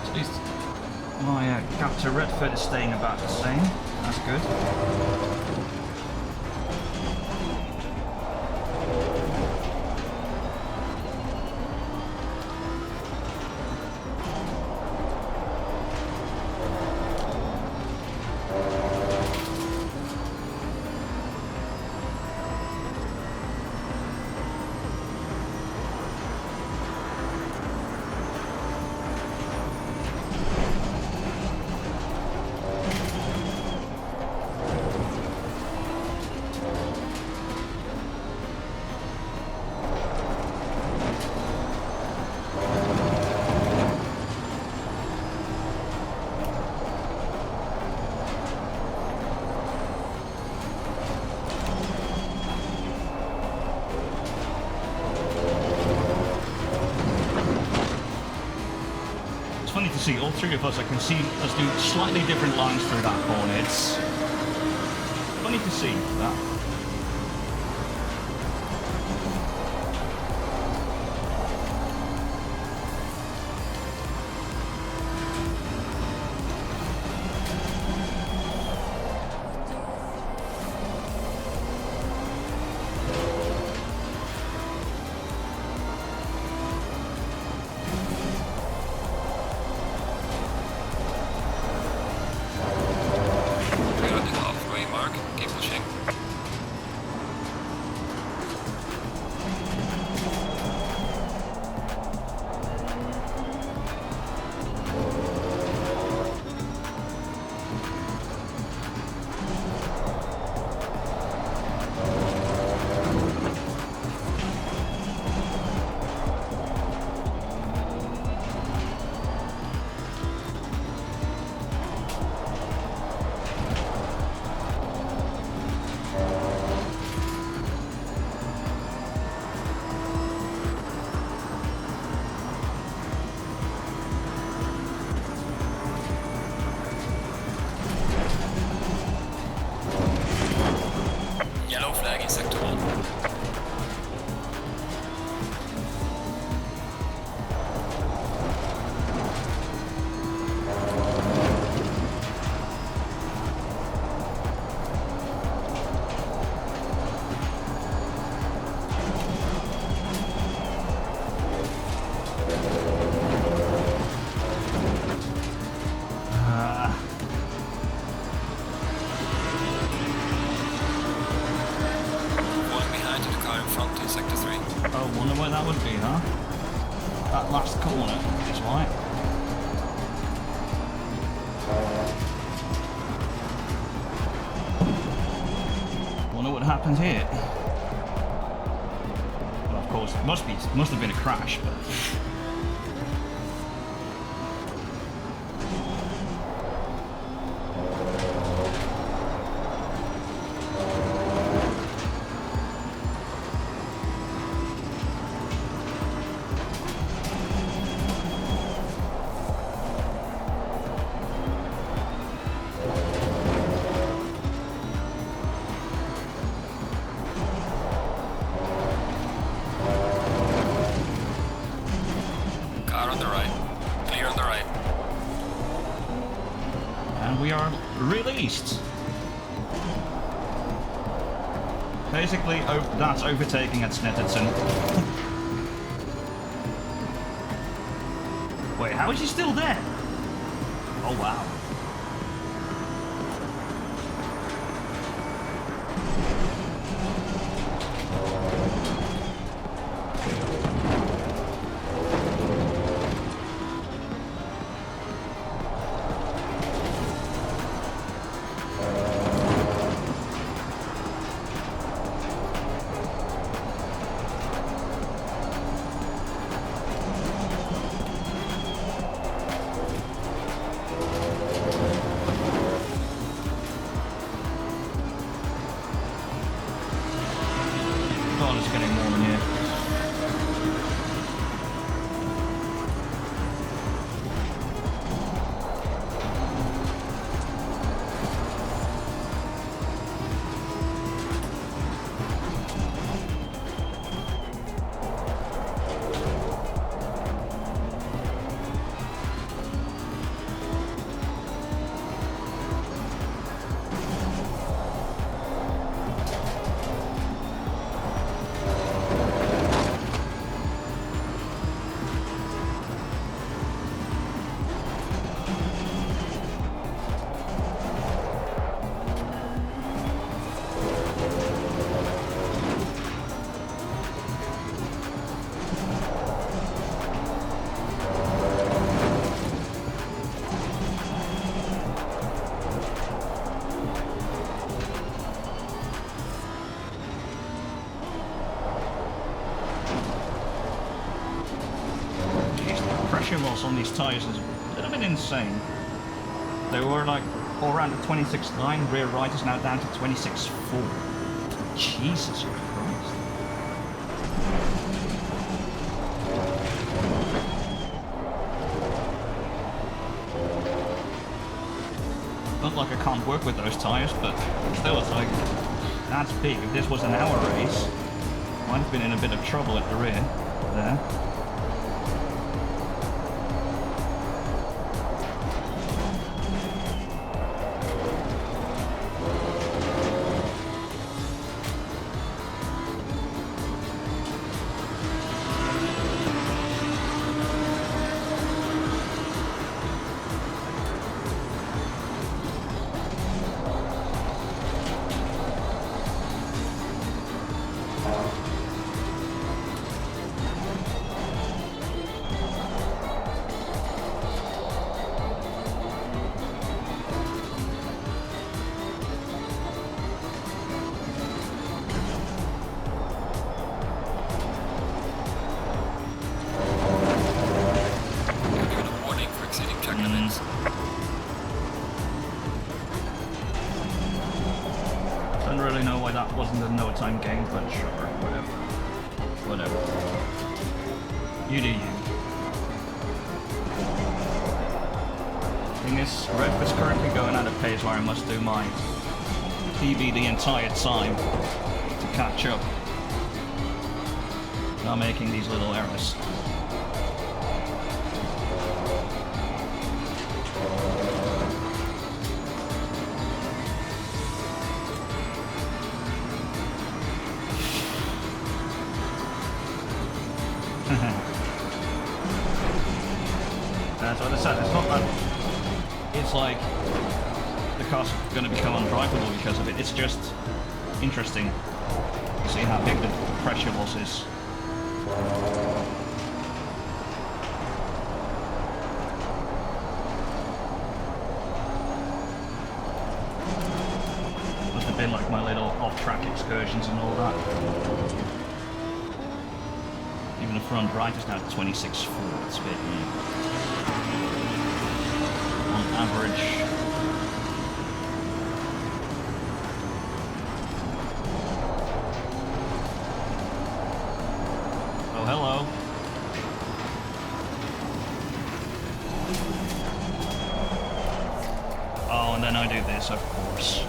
S1: At least my gap to Redford is staying about the same. That's good. Funny to see all three of us. I can see us do slightly different lines through that corner. It's funny to see that.
S2: We're at the halfway mark. Keep pushing.
S1: Oh, wonder where that would be, huh? That last corner is right. Wonder what happened here. Well, of course, it must have been a crash, but. We are released. Basically, that's overtaking at Snetterton. Wait, how is he still there? Oh wow. God, it's getting warm in here. Pressure loss on these tyres is a little bit insane. They were like all around the 26.9, rear right is now down to 26.4. Jesus Christ. Not like I can't work with those tyres, but still it's like, that's big. If this was an hour race, might have been in a bit of trouble at the rear there. Don't really know why that wasn't a no time game, but sure, whatever. You do you. Thing is, Ref is currently going at a pace where I must do my PB the entire time to catch up. Not making these little errors. That's what I said, it's not that it's like the car's going to become undrivable because of it, it's just interesting to see how big the pressure loss is. Must have been like my little off-track excursions and all that. Even the front right is now 26.4. It's a bit on average. Oh, hello. Oh, and then I do this, of course.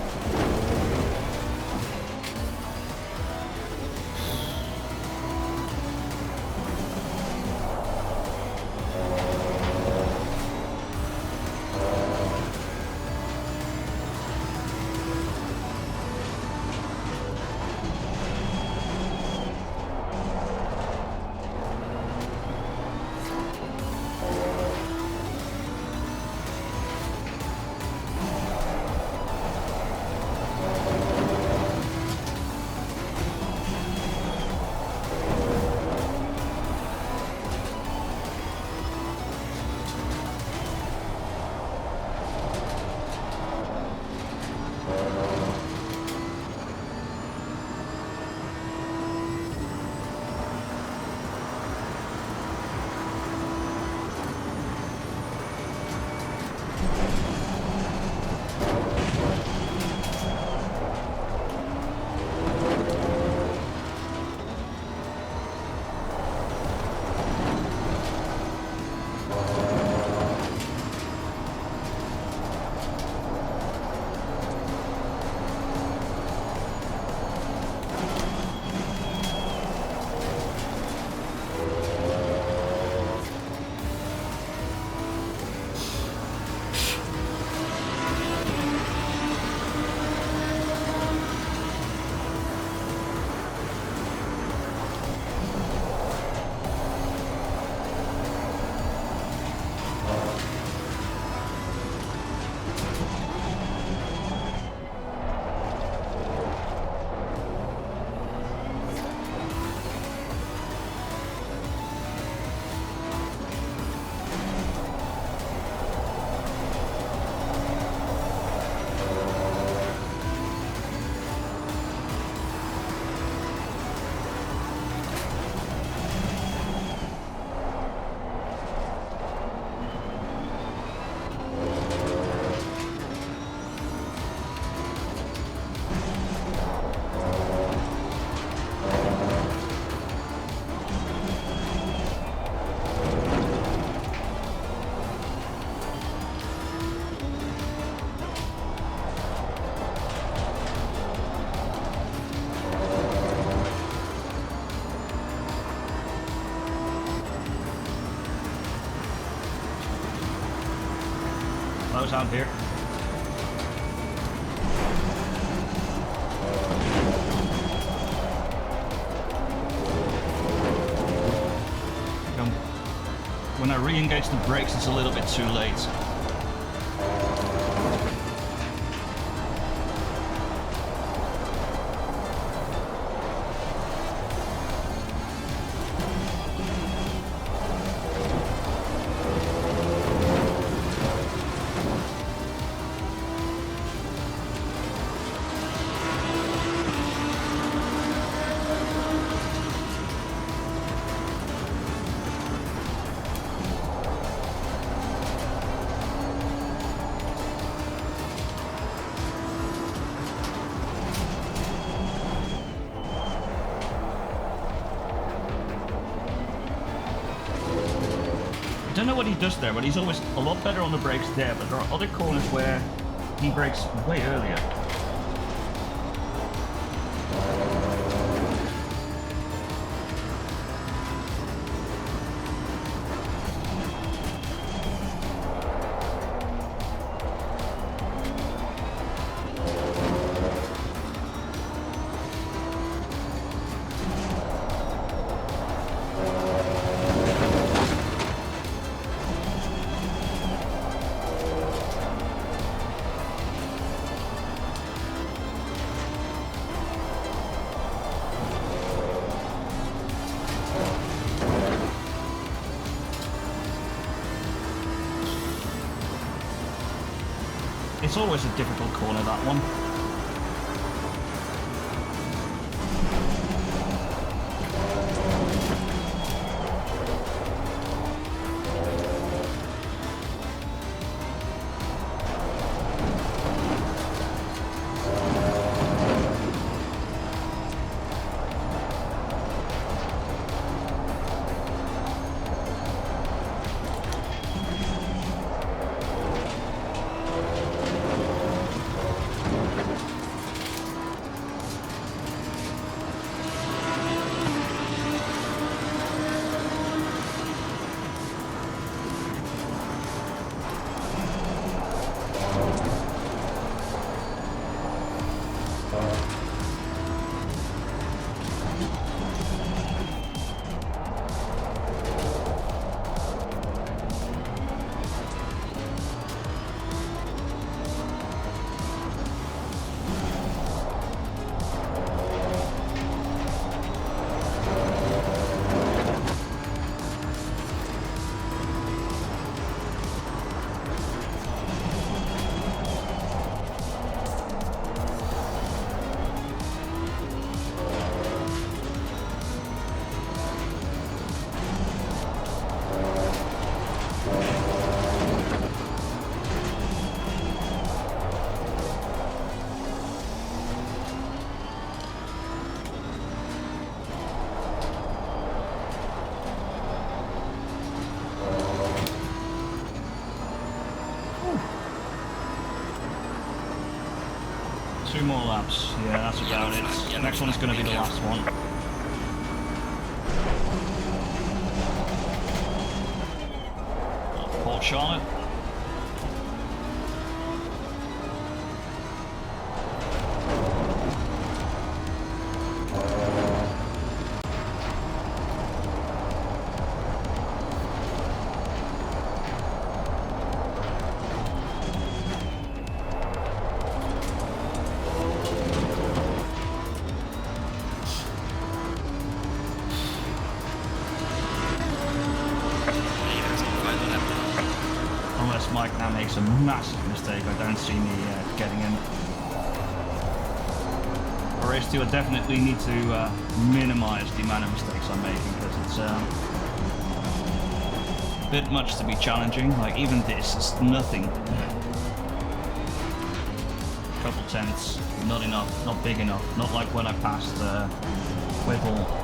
S1: Close out here. When I re-engage the brakes, it's a little bit too late. I don't know what he does there, but he's always a lot better on the brakes there, but there are other corners where he brakes way earlier. It's always a difficult corner, that one. Two more laps. Yeah, that's about it. Next one's going to be the last one. Port Charlotte. Mike now makes a massive mistake. I don't see me getting in. For race 2, I definitely need to minimize the amount of mistakes I'm making, because it's a bit much to be challenging. Like, even this is nothing. Couple tenths, not enough, not big enough. Not like when I passed Whipple.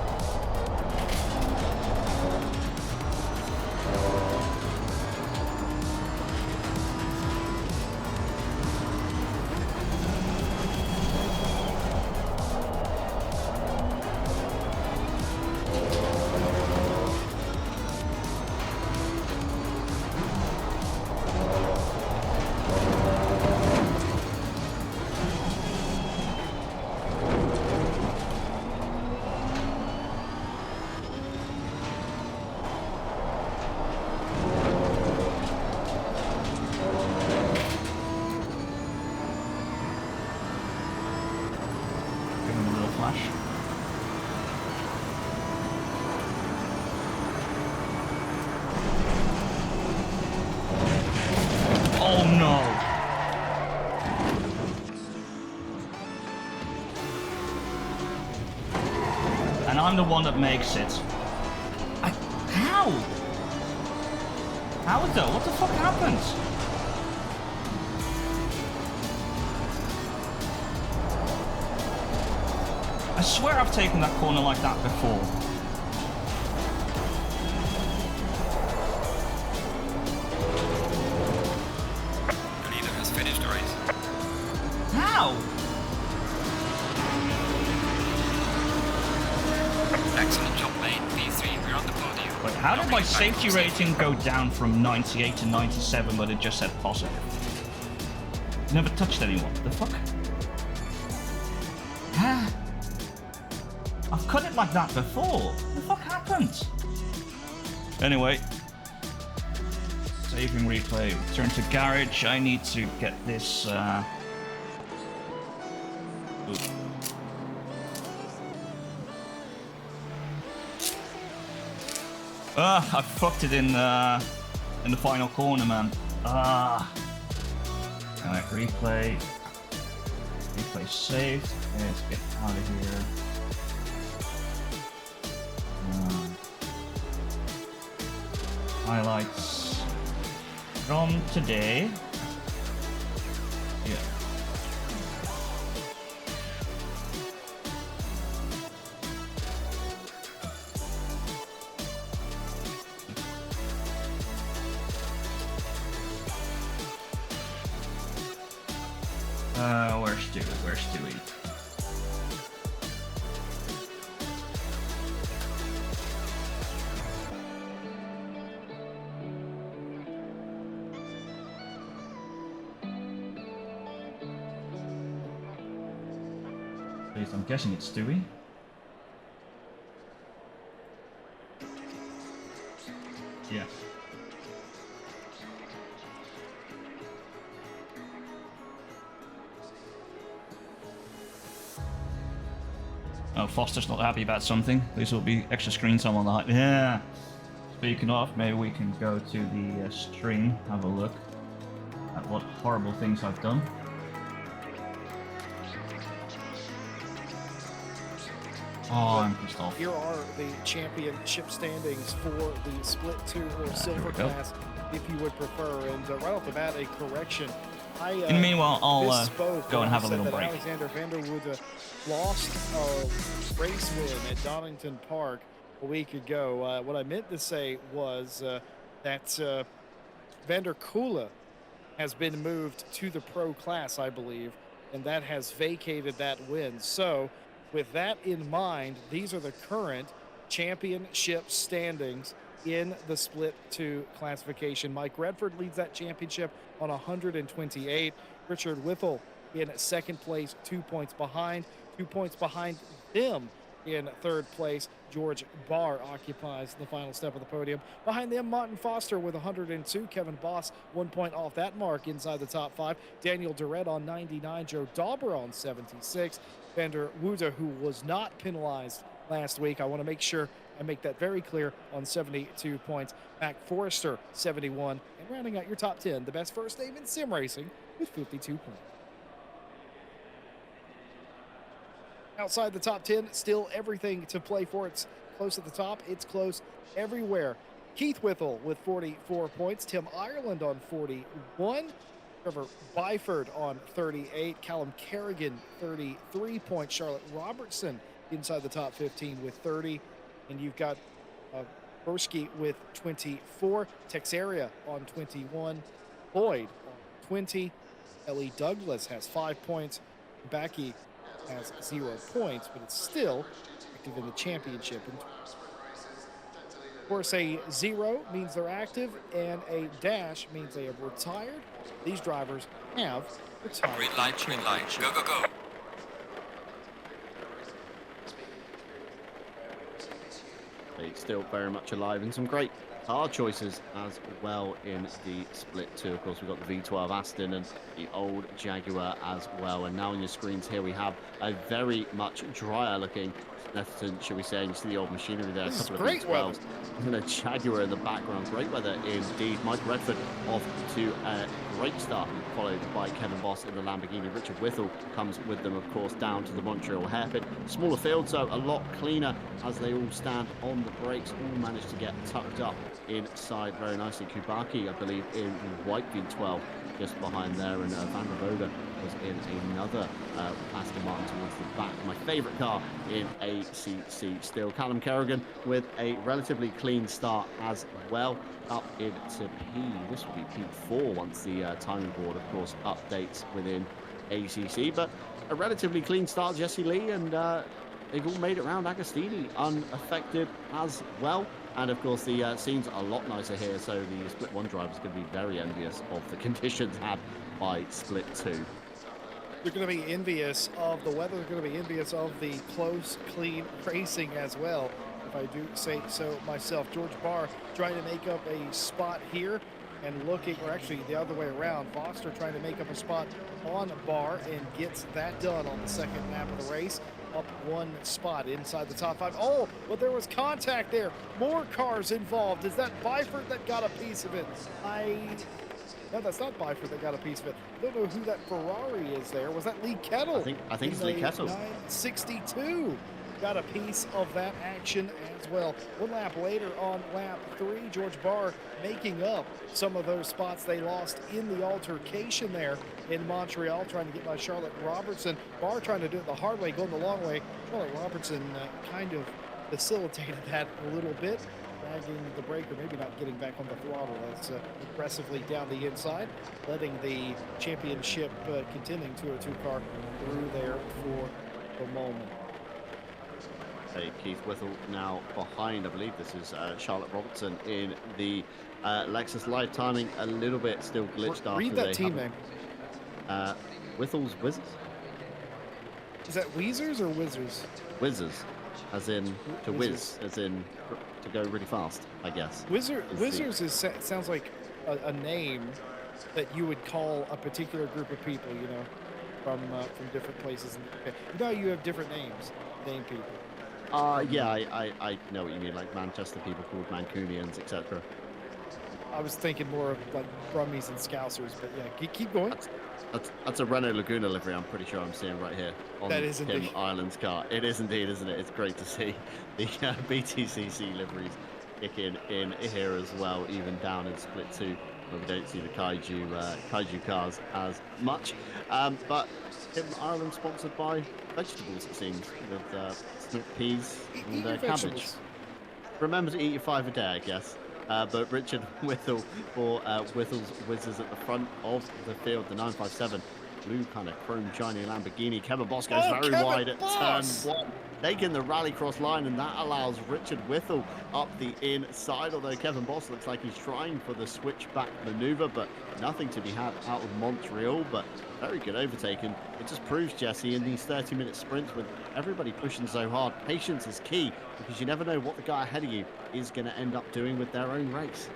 S1: Oh no! And I'm the one that makes it. How? How though? What the fuck happened? I swear I've taken that corner like that before.
S2: The leader has finished the race.
S1: How?
S2: Excellent job, mate. P3, we're on the podium.
S1: Wait, how did my safety rating go down from 98 to 97 but it just said positive? Never touched anyone. The fuck? I've cut it like that before. What the fuck happened? Anyway. Saving replay. Return to garage. I need to get this I fucked it in the final corner, man. Alright, replay. Replay saved. Let's get out of here. Highlights from today. Yeah. Where's Stewie? Where's Stewie? I'm guessing it's Stewie. Yes. Oh, Foster's not happy about something. This will be extra screen time on the height. Yeah. Speaking of, maybe we can go to the stream, have a look at what horrible things I've done. Oh, I'm pissed off.
S4: Here are the championship standings for the split 2 or silver class, if you would prefer. And right off the bat, a correction.
S1: In the meanwhile, I'll go and have a little break.
S4: Alexander Vanderwood lost a race win at Donington Park a week ago. What I meant to say was that Vanderkula has been moved to the pro class, I believe, and that has vacated that win. So with that in mind, these are the current championship standings in the split 2 classification. Mike Redford leads that championship on 128. Richard Whittle in second place, 2 points behind. 2 points behind them in third place. George Barr occupies the final step of the podium. Behind them, Martin Foster with 102. Kevin Boss 1 point off that mark inside the top 5. Daniel Durrett on 99. Joe Dauber on 76. Vander Woode, who was not penalized last week, I want to make sure I make that very clear, on 72 points. Mac Forrester, 71. And rounding out your top 10, the best first name in sim racing with 52 points. Outside the top 10, still everything to play for. It's close at the top. It's close everywhere. Keith Whittle with 44 points. Tim Ireland on 41. Trevor Byford on 38. Callum Kerrigan, 33 points. Charlotte Robertson inside the top 15 with 30. And you've got Burski with 24. Texeria on 21. Boyd on 20. Ellie Douglas has 5 points. Backy has 0 points, but it's still active in the championship. And of course, a 0 means they're active, and a dash means they have retired. These drivers have retired.
S2: Green light, go, go, go.
S5: It's still very much alive, and some great car choices as well in the split 2. Of course, we've got the V12 Aston and the old Jaguar as well. And now on your screens here we have a very much drier looking Snetterton, should we say. You see the old machinery there, a couple of V12s and a Jaguar in the background. Great weather indeed. Mike Redford off to a great start, followed by Kevin Boss in the Lamborghini. Richard Whittle comes with them, of course, down to the Montreal hairpin. Smaller field, so a lot cleaner as they all stand on the brakes. All managed to get tucked up inside very nicely. Kubaki, I believe, in white V12 just behind there, and Van der Voda was in another Aston Martin towards the back. My favourite car in ACC still. Callum Kerrigan with a relatively clean start as well, up into this will be P4 once the timing board, of course, updates within ACC. But a relatively clean start, Jesse Lee, and they've all made it around. Agostini unaffected as well. And of course, the scenes are a lot nicer here, so the split 1 driver is going to be very envious of the conditions had by split 2.
S4: They're going to be envious of the weather. They're going to be envious of the close, clean racing as well, if I do say so myself. George Barr trying to make up a spot here and looking, or actually the other way around. Foster trying to make up a spot on Barr and gets that done on the second lap of the race. Up 1 spot inside the top 5. Oh, but there was contact there. More cars involved. Is that Byford that got a piece of it? I No, that's not Byford that got a piece of it. I don't know who that Ferrari is there. Was that Lee Kettle?
S5: I think it's Lee Kettle.
S4: 962 got a piece of that action as well. One lap later on lap 3, George Barr making up some of those spots they lost in the altercation there in Montreal, trying to get by Charlotte Robertson. Barr trying to do it the hard way, going the long way. Charlotte Robertson kind of facilitated that a little bit, dragging the brake, or maybe not getting back on the throttle as aggressively down the inside, letting the championship contending 202 car through there for the moment.
S5: Keith Whittle now behind. I believe this is Charlotte Robertson in the Lexus. Live timing a little bit still glitched after
S4: Read that team name.
S5: Whittle's Whizzes?
S4: Is that Weezers or Whizzers?
S5: Whizzes, as in to whiz, as in to go really fast, I guess.
S4: Whizzers sounds like a name that you would call a particular group of people, you know, from different places. You know, you have different names, name people.
S5: Yeah, I know what you mean, like Manchester people called Mancunians, etc.
S4: I was thinking more of like Brummies and Scousers, but yeah, keep going.
S5: That's a Renault Laguna livery, I'm pretty sure I'm seeing right here on
S4: That is
S5: Tim
S4: indeed.
S5: Ireland's car. It is indeed, isn't it? It's great to see the BTCC liveries kick in here as well, even down in Split 2, where we don't see the Kaiju cars as much. But Tim Ireland sponsored by vegetables, it seems, with snip peas and cabbage.
S4: Vegetables.
S5: Remember to eat your 5 a day, I guess. But Richard Whittle for Whittle's Whizzes at the front of the field, the 957. Blue kind of chrome shiny Lamborghini. Kevin Boss goes very
S4: Kevin
S5: wide at
S4: Boss!
S5: turn 1, taking the rallycross line, and that allows Richard Whittle up the inside, although Kevin Boss looks like he's trying for the switchback maneuver, but nothing to be had out of Montreal. But very good overtaking. It just proves, Jesse, in these 30-minute sprints with everybody pushing so hard, patience is key, because you never know what the guy ahead of you is going to end up doing with their own race.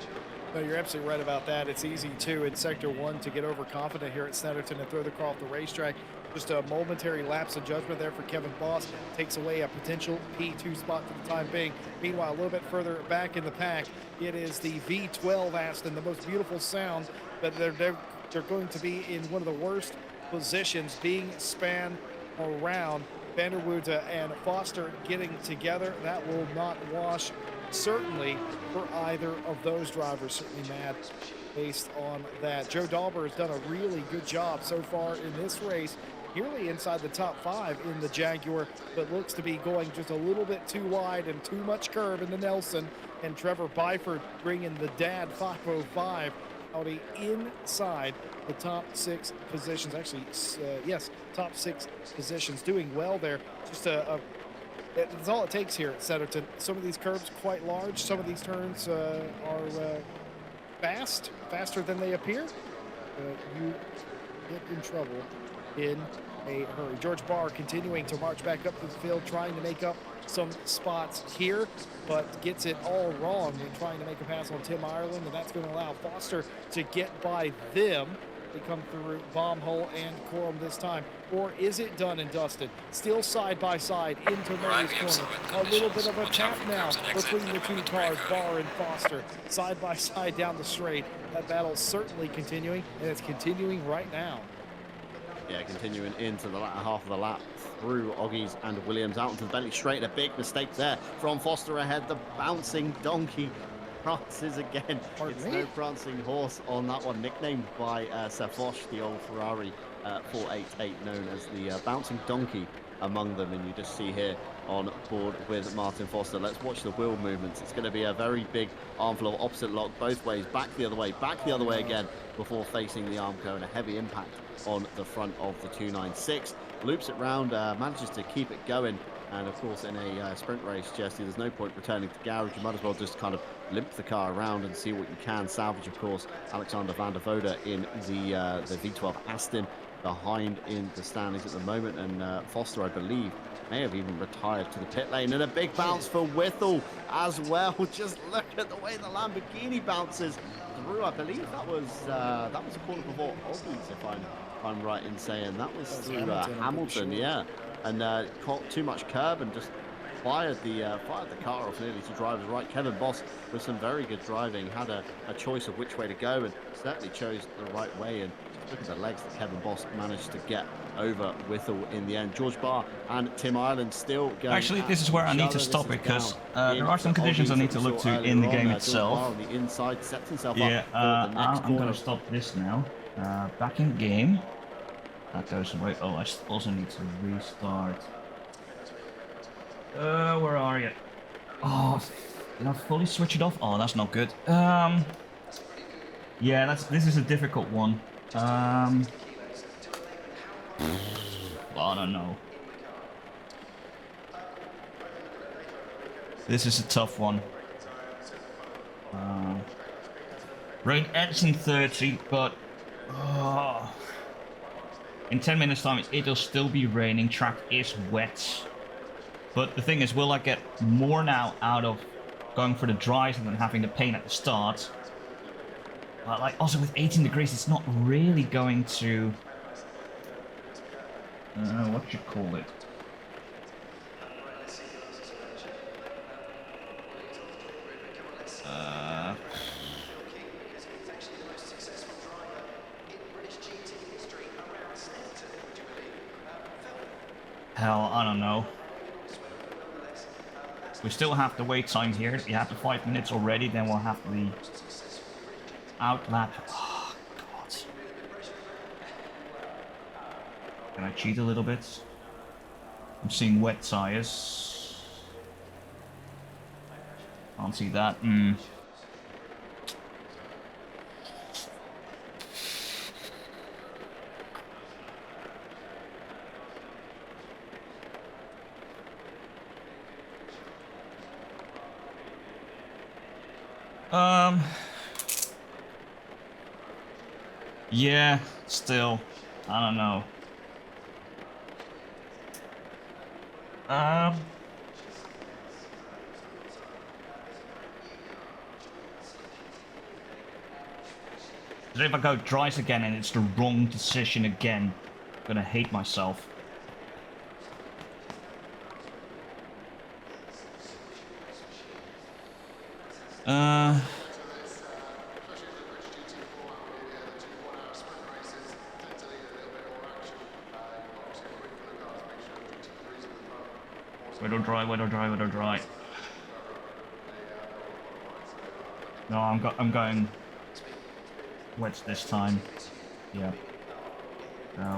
S4: No, you're absolutely right about that. It's easy, too, in Sector 1 to get overconfident here at Snetterton and throw the car off the racetrack. Just a momentary lapse of judgment there for Kevin Boss. Takes away a potential P2 spot for the time being. Meanwhile, a little bit further back in the pack, it is the V12 Aston, the most beautiful sound, but they're going to be in one of the worst positions, being spanned around. Vanderwood and Foster getting together. That will not wash, certainly, for either of those drivers. Certainly mad based on that. Joe Dauber has done a really good job so far in this race, nearly inside the top 5 in the Jaguar, but looks to be going just a little bit too wide and too much curve in the Nelson. And Trevor Byford bringing the Dad 505 Audi inside the top 6 positions. Actually, yes, top 6 positions. Doing well there. Just that's all it takes here at Snetterton. Some of these curves quite large. Some of these turns are faster than they appear. You get in trouble in a hurry. George Barr continuing to march back up to the field, trying to make up some spots here, but gets it all wrong when trying to make a pass on Tim Ireland, and that's going to allow Foster to get by them. They come through Bombhole and Corum this time. Or is it done and dusted? Still side by side into Murray's corner. A little bit of a tap now between the two cars, Barr and Foster, side by side down the straight. That battle's certainly continuing, and it's continuing right now.
S5: Yeah, continuing into the latter half of the lap through Oggies and Williams out into the Bentley straight. A big mistake there from Foster ahead. The bouncing donkey prances again. It's no prancing horse on that one, nicknamed by Seth Foch, the old Ferrari 488, known as the bouncing donkey among them. And you just see here on board with Martin Foster. Let's watch the wheel movements. It's going to be a very big armful of opposite lock both ways, back the other way, back the other way again before facing the Armco, and a heavy impact on the front of the 296. Loops it round, manages to keep it going, and of course in a sprint race, Jesse, there's no point returning to the garage. You might as well just kind of limp the car around and see what you can salvage. Of course, Alexander van der Voorde in the V12 Aston behind in the standings at the moment, and Foster, I believe, may have even retired to the pit lane. And a big bounce for Whittle as well. Just look at the way the Lamborghini bounces through. I believe that was a corner before Oggies, if I'm right in saying that was through Hamilton, yeah. And caught too much curb and just fired the car off nearly to driver's right. Kevin Boss with some very good driving, had a choice of which way to go, and certainly chose the right way. And look at the legs that Kevin Boss managed to get over Whittle in the end. George Barr and Tim Ireland still going.
S1: Actually, this is where I need to stop because there are some conditions I need to look to in the game itself.
S5: On the inside, sets himself
S1: Yeah,
S5: up for the next
S1: I'm
S5: corner.
S1: going to stop this now. Back in game. That goes away. Oh, I also need to restart. Where are you? Oh, did I fully switch it off? Oh, that's not good. Yeah, this is a difficult one. Well, I don't know. This is a tough one. Rain ends in 30, but in 10 minutes time it'll still be raining. Track is wet. But the thing is, will I get more now out of going for the dries than having the paint at the start? Like, also with 18 degrees, it's not really going to... what you call it? Hell, I don't know. We still have the wait time here. We have the 5 minutes already, then we'll have the outlap. Oh, God. Can I cheat a little bit? I'm seeing wet tires. Can't see that. Yeah, still, I don't know. If I go dries again and it's the wrong decision again, I'm gonna hate myself. Wet or dry. No, I'm going wet this time. Yeah.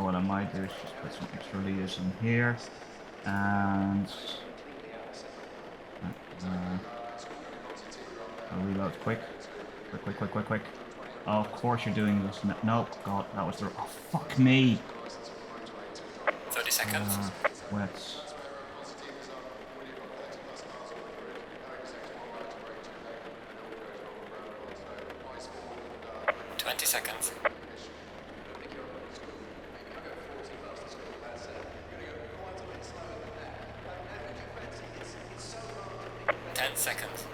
S1: What I might do is just put some extra liters in here, and I'll reload quick. Oh, of course you're doing this. No, God, that was the. Oh, fuck me.
S2: 30 seconds.
S1: Wet.
S2: 20 seconds. 10 seconds.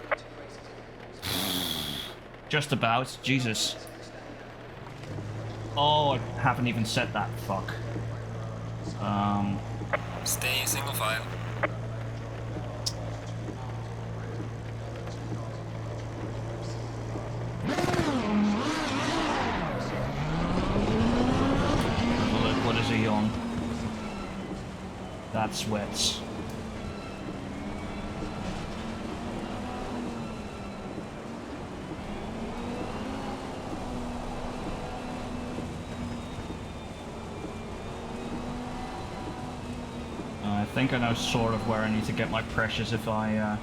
S1: Just about. Jesus. Oh, I haven't even said that. Fuck.
S2: Stay single file.
S1: Look, what is he on? That's wet. I think I know sort of where I need to get my pressures if I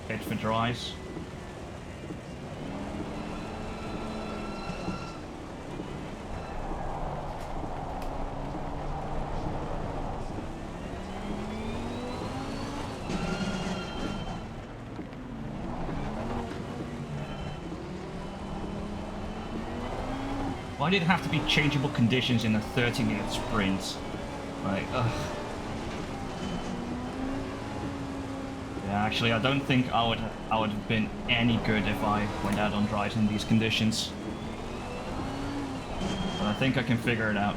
S1: hit for dries. Why did it have to be changeable conditions in a 30-minute sprint? Like, ugh. Yeah, actually, I don't think I would have been any good if I went out on dries in these conditions. But I think I can figure it out.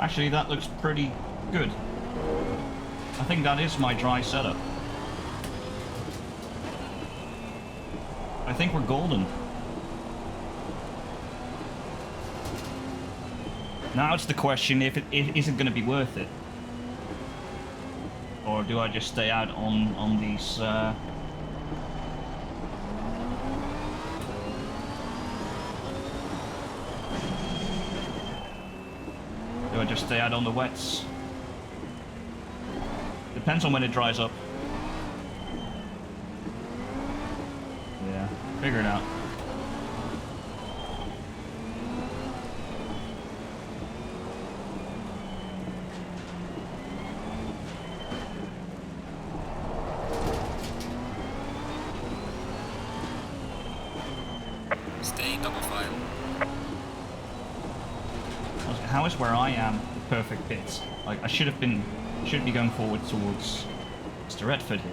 S1: Actually, that looks pretty good. I think that is my dry setup. I think we're golden. Now it's the question if it isn't going to be worth it. Or do I just stay out on these... Do I just stay out on the wets? Depends on when it dries up. Yeah, figure it out.
S2: Stay double file.
S1: How is where I am the perfect bit? Like I should be going forward towards Mr. Redford here.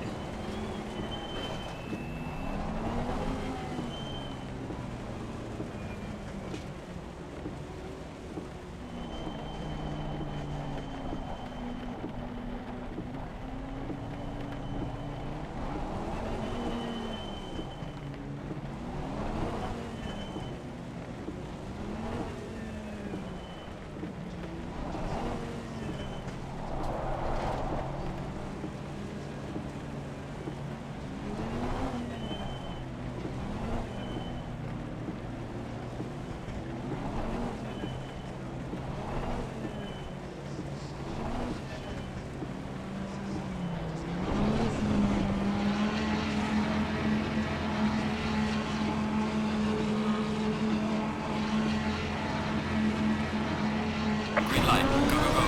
S2: Green light. Go, go, go.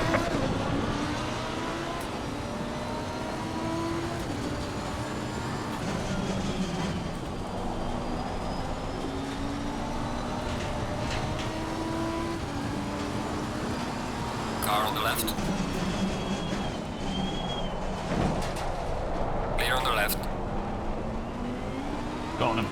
S2: Car on the left. Clear on the left.
S1: Got him.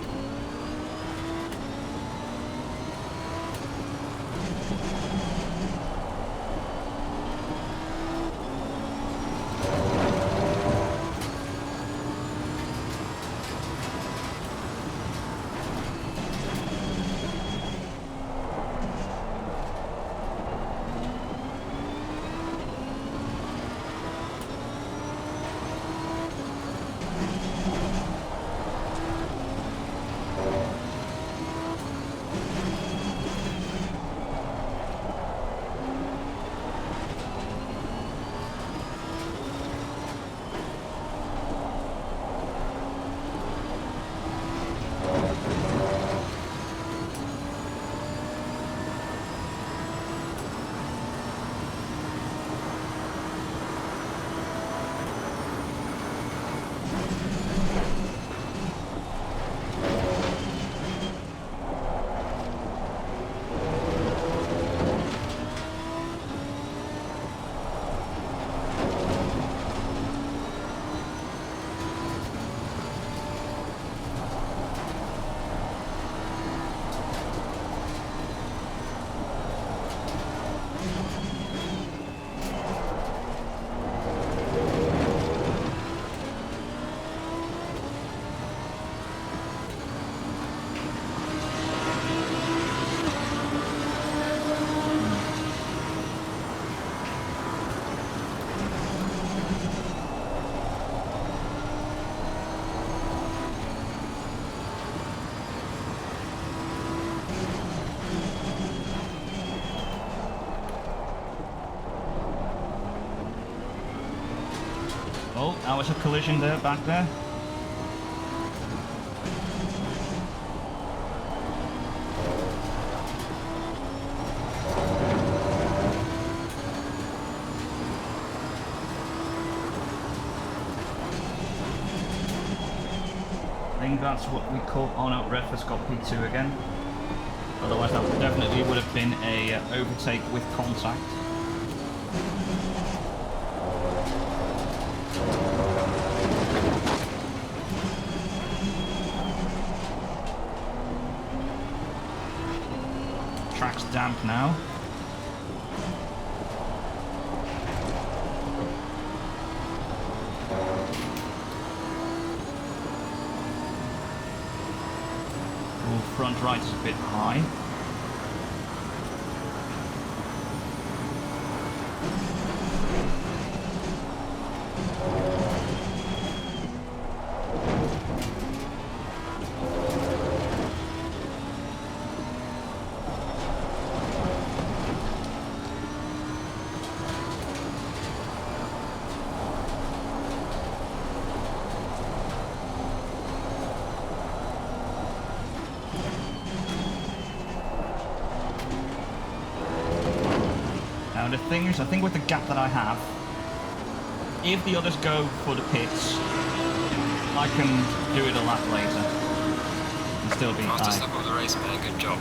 S1: Oh, that was a collision there, back there. I think that's what we call... Oh no, Redford's got P2 again. Otherwise that definitely would have been a overtake with contact. Track's damp now. front right is a bit high. Now the thing is, I think with the gap that I have, if the others go for the pits, I can do it a lap later and still be
S2: Fastest
S1: high.
S2: lap of the race, man. Good job.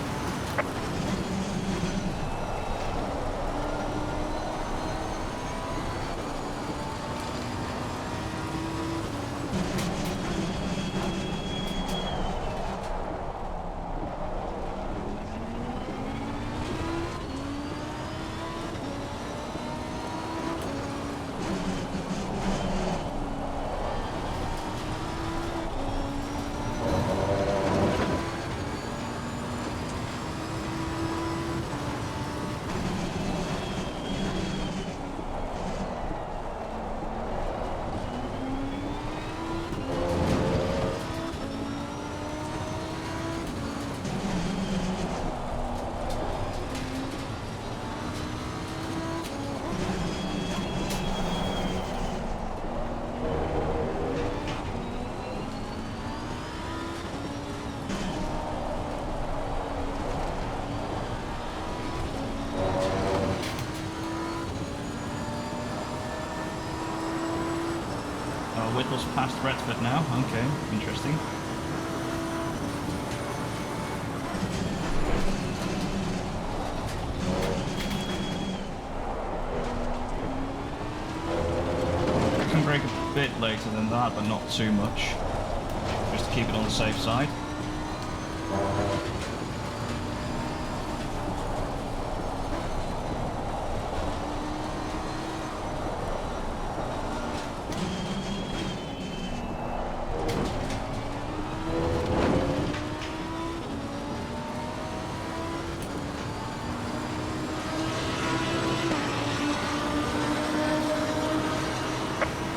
S1: Whittle's past Redford now. Okay, interesting. I can brake a bit later than that, but not too much. Just to keep it on the safe side.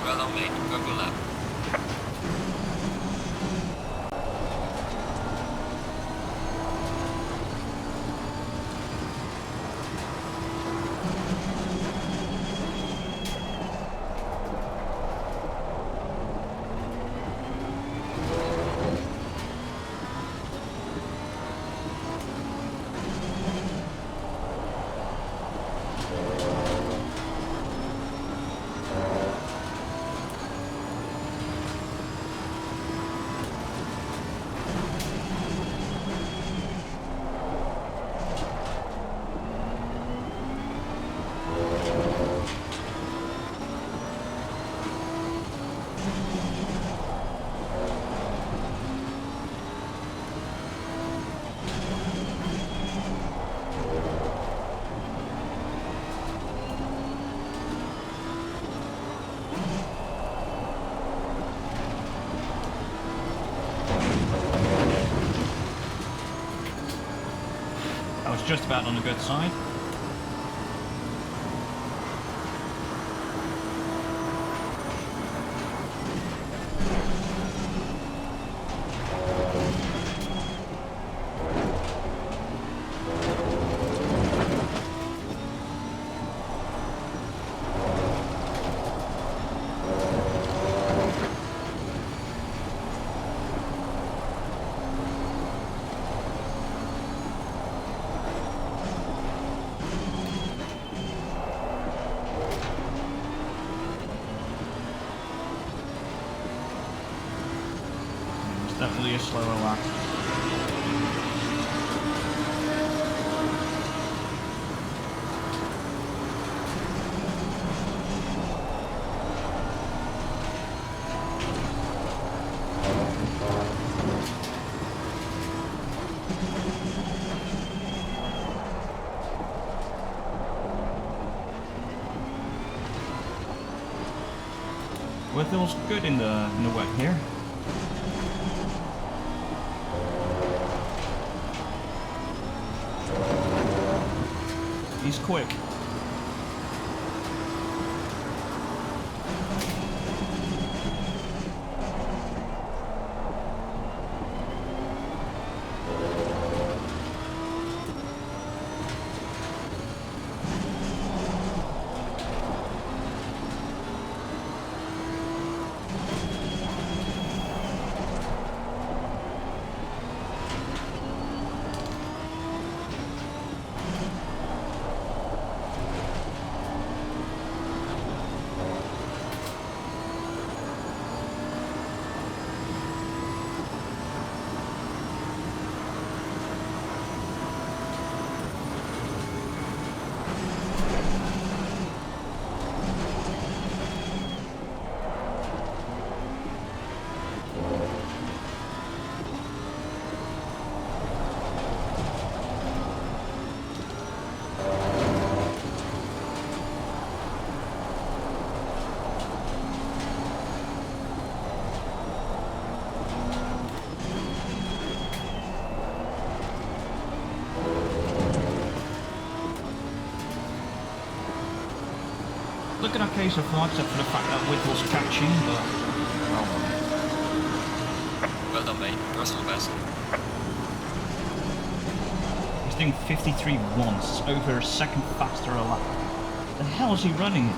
S2: Well done, mate. Good lap.
S1: I was just about on the good side. Definitely a slower lap. Whittle's good in the wet here. quick. Looking okay so far, except for the fact that Whittle's catching, but...
S2: Well done, mate. Personal best.
S1: He's doing 53 once, over a second faster a lap. The hell is he running?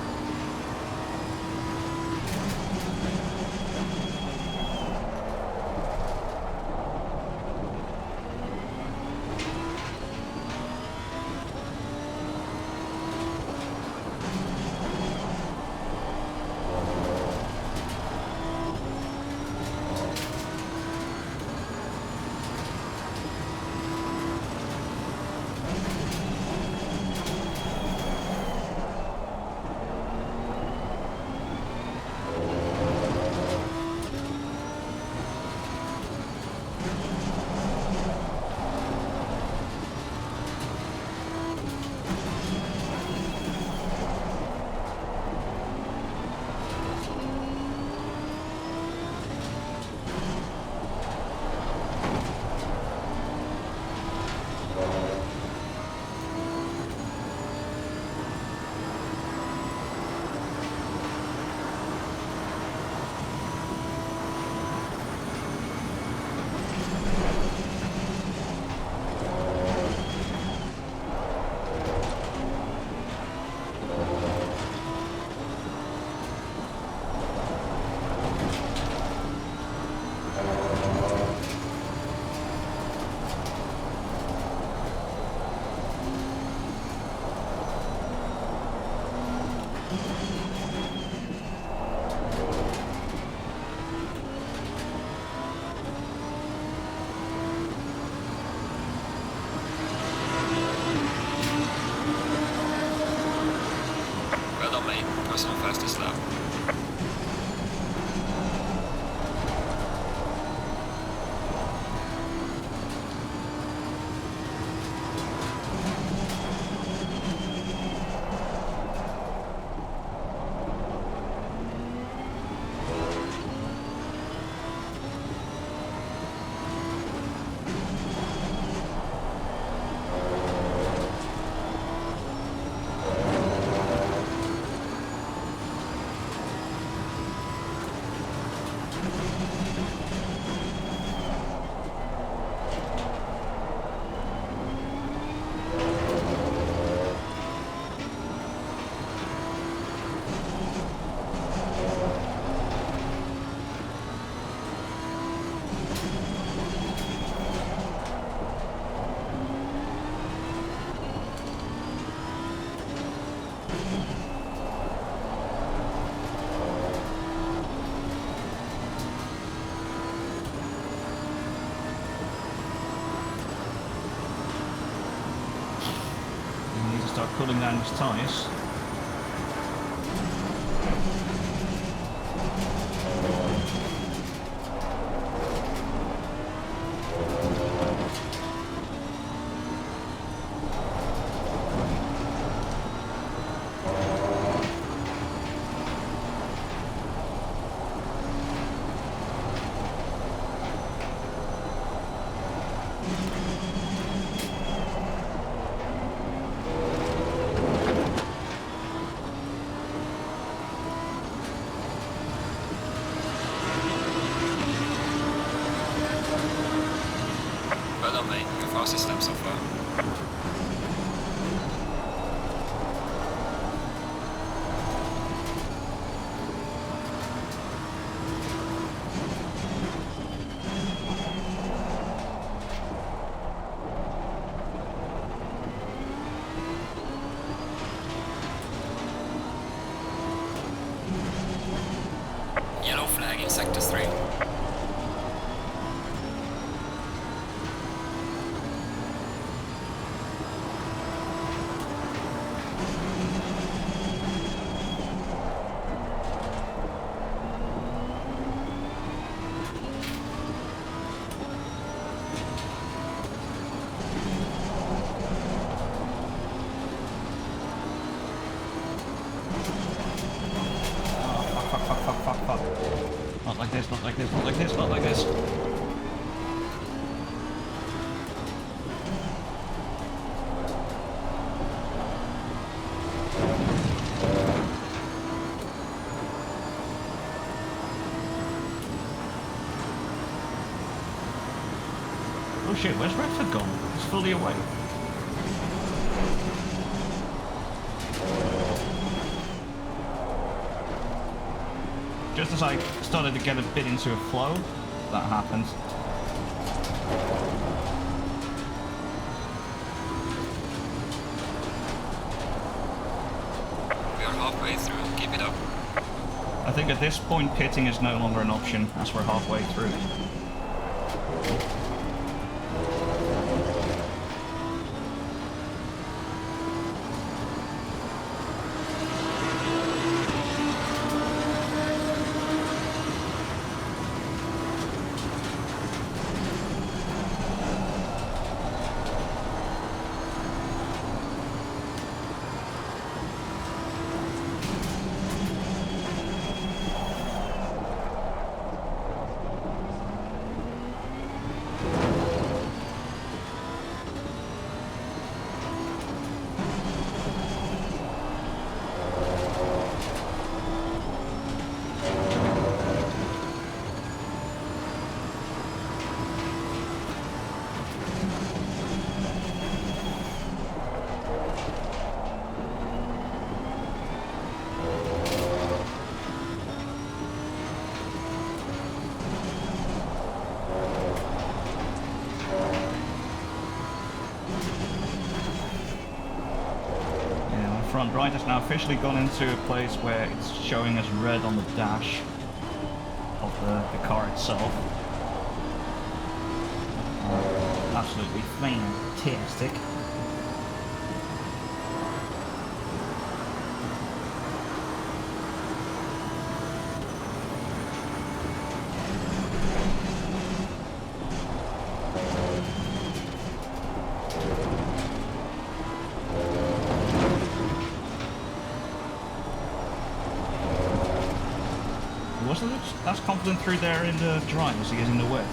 S2: Personal fastest lap.
S1: Start cooling down his tyres.
S2: system so far. Yellow flag in sector 3.
S1: Fuck. Not like this, not like this, not like this, not like this. Oh shit, where's Redford gone? He's fully away. Just as I started to get a bit into a flow, that happened.
S2: We are halfway through, keep it up.
S1: I think at this point pitting is no longer an option as we're halfway through. Front right has now officially gone into a place where it's showing as red on the dash of the car itself. Absolutely fantastic. Wasn't it as confident through there in the dry as he is in the wet?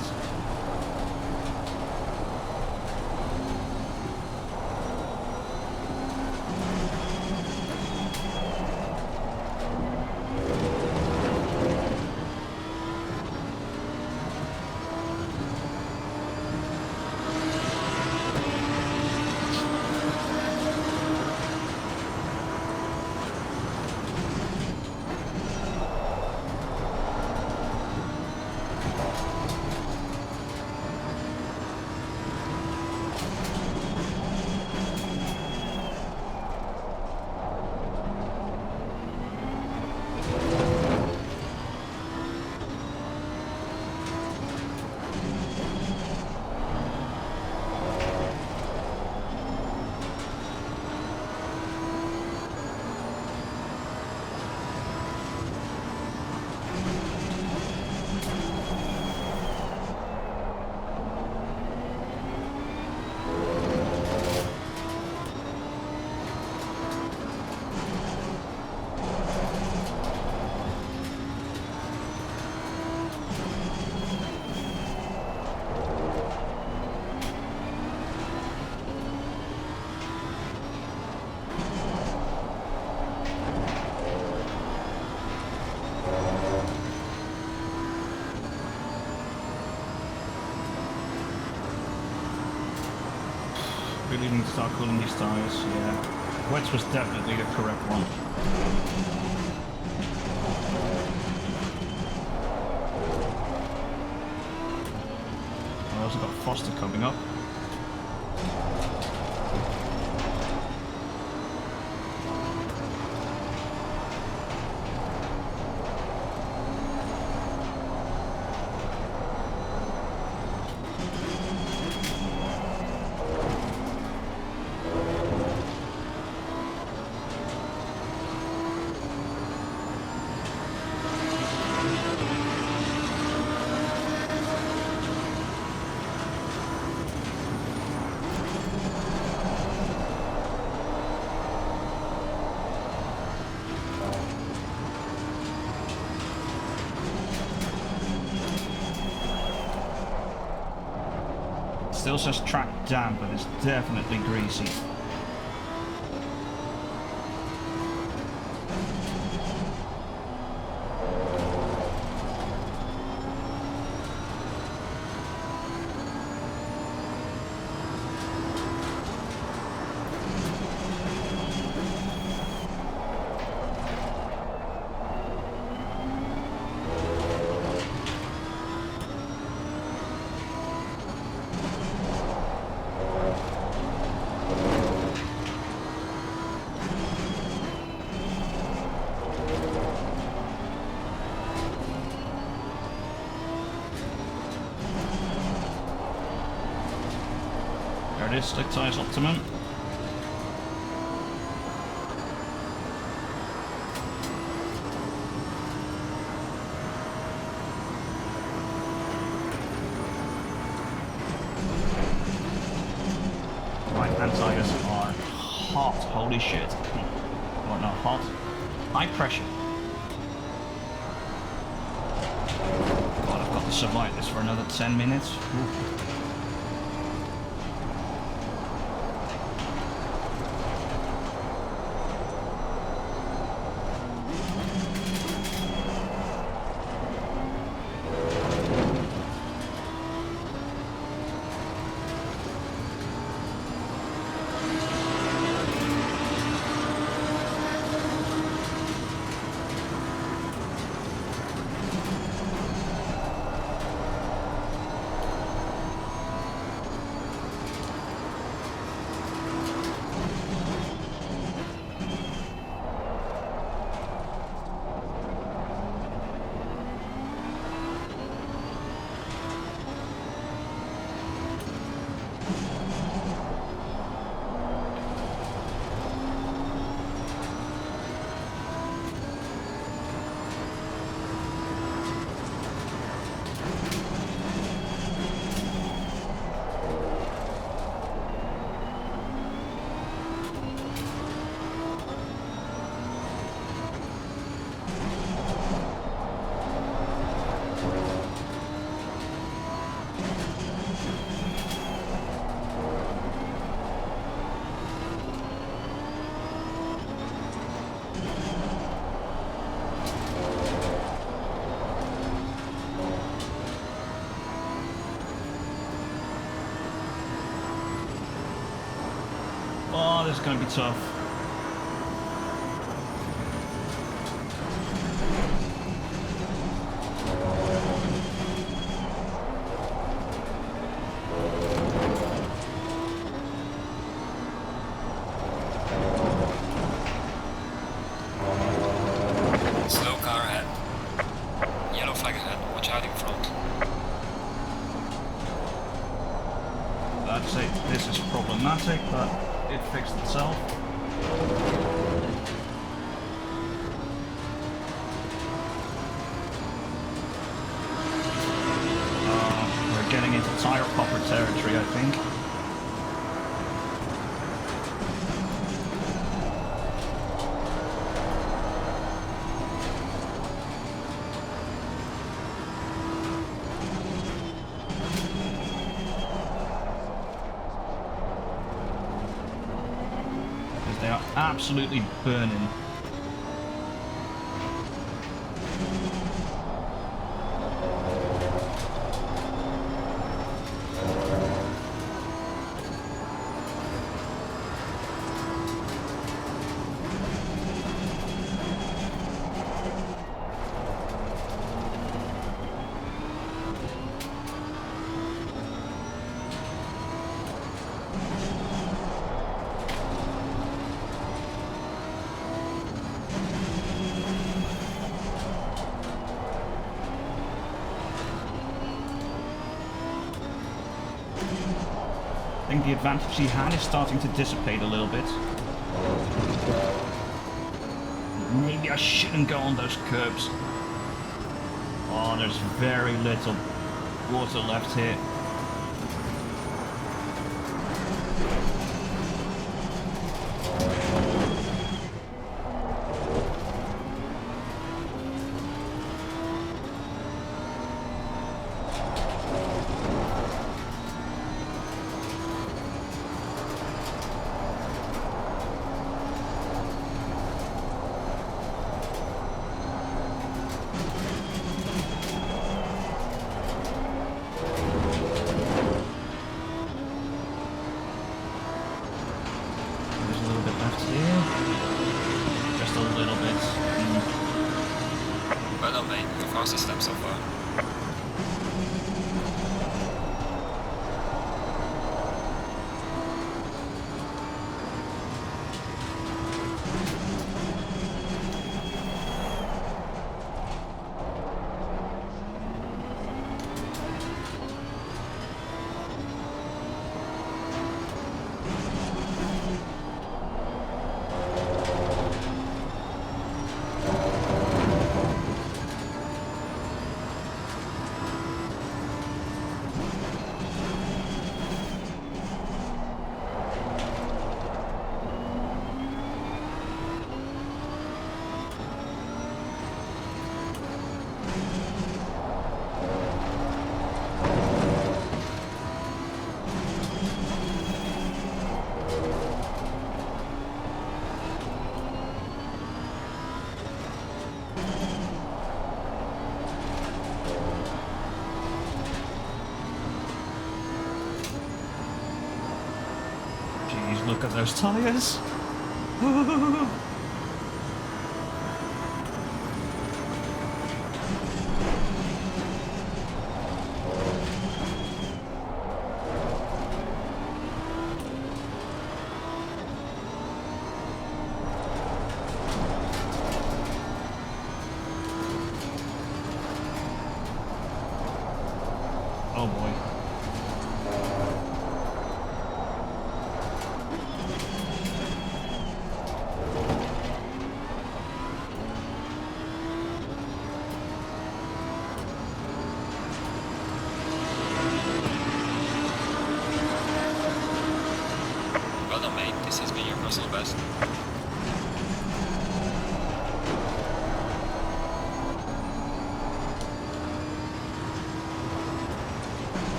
S1: really need to start cooling these tires. Yeah, wets was definitely the correct one. I also got Foster coming up. Still says track damp, but it's definitely greasy. There it is, slick tyres optimum. Right hand tyres are hot, holy shit. Well, not hot, high pressure. God, I've got to survive this for another 10 minutes. Ooh. Oh, this is going to be tough.
S2: Slow car ahead. Yellow flag ahead. Watch out in front.
S1: I'd say this is problematic, but it fixed itself. We're getting into tire popper territory, I think. They are absolutely burning. I think the advantage he had is starting to dissipate a little bit. Maybe I shouldn't go on those curbs. Oh, there's very little water left here.
S2: Step so far.
S1: Look at those tires. Oh boy.
S2: Well done, mate. This has been your personal best.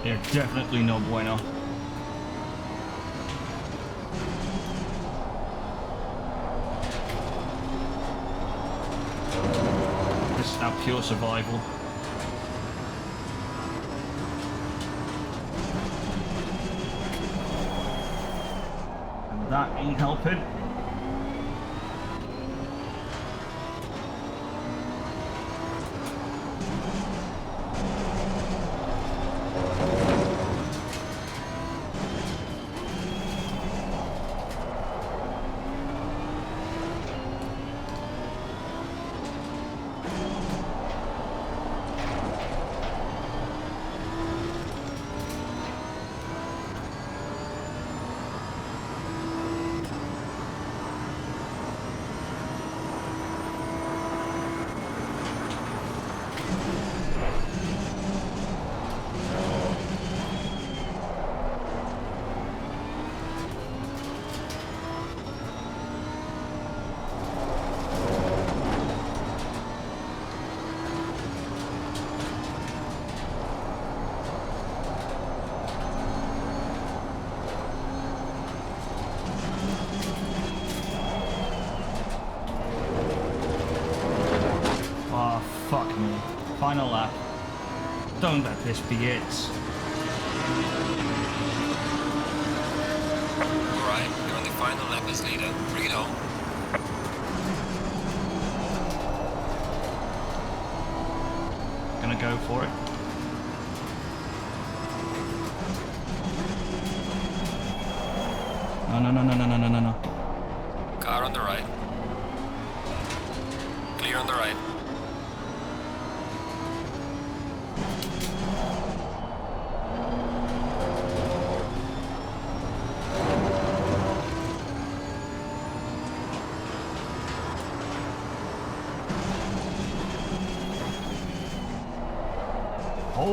S1: They're definitely no bueno. This is now pure survival. And that ain't helping. Fuck me. Final lap. Don't let this be it.
S2: Alright, you're on the final lap as leader. Bring it home.
S1: Gonna go for it. No.
S2: Car on the right. Clear on the right.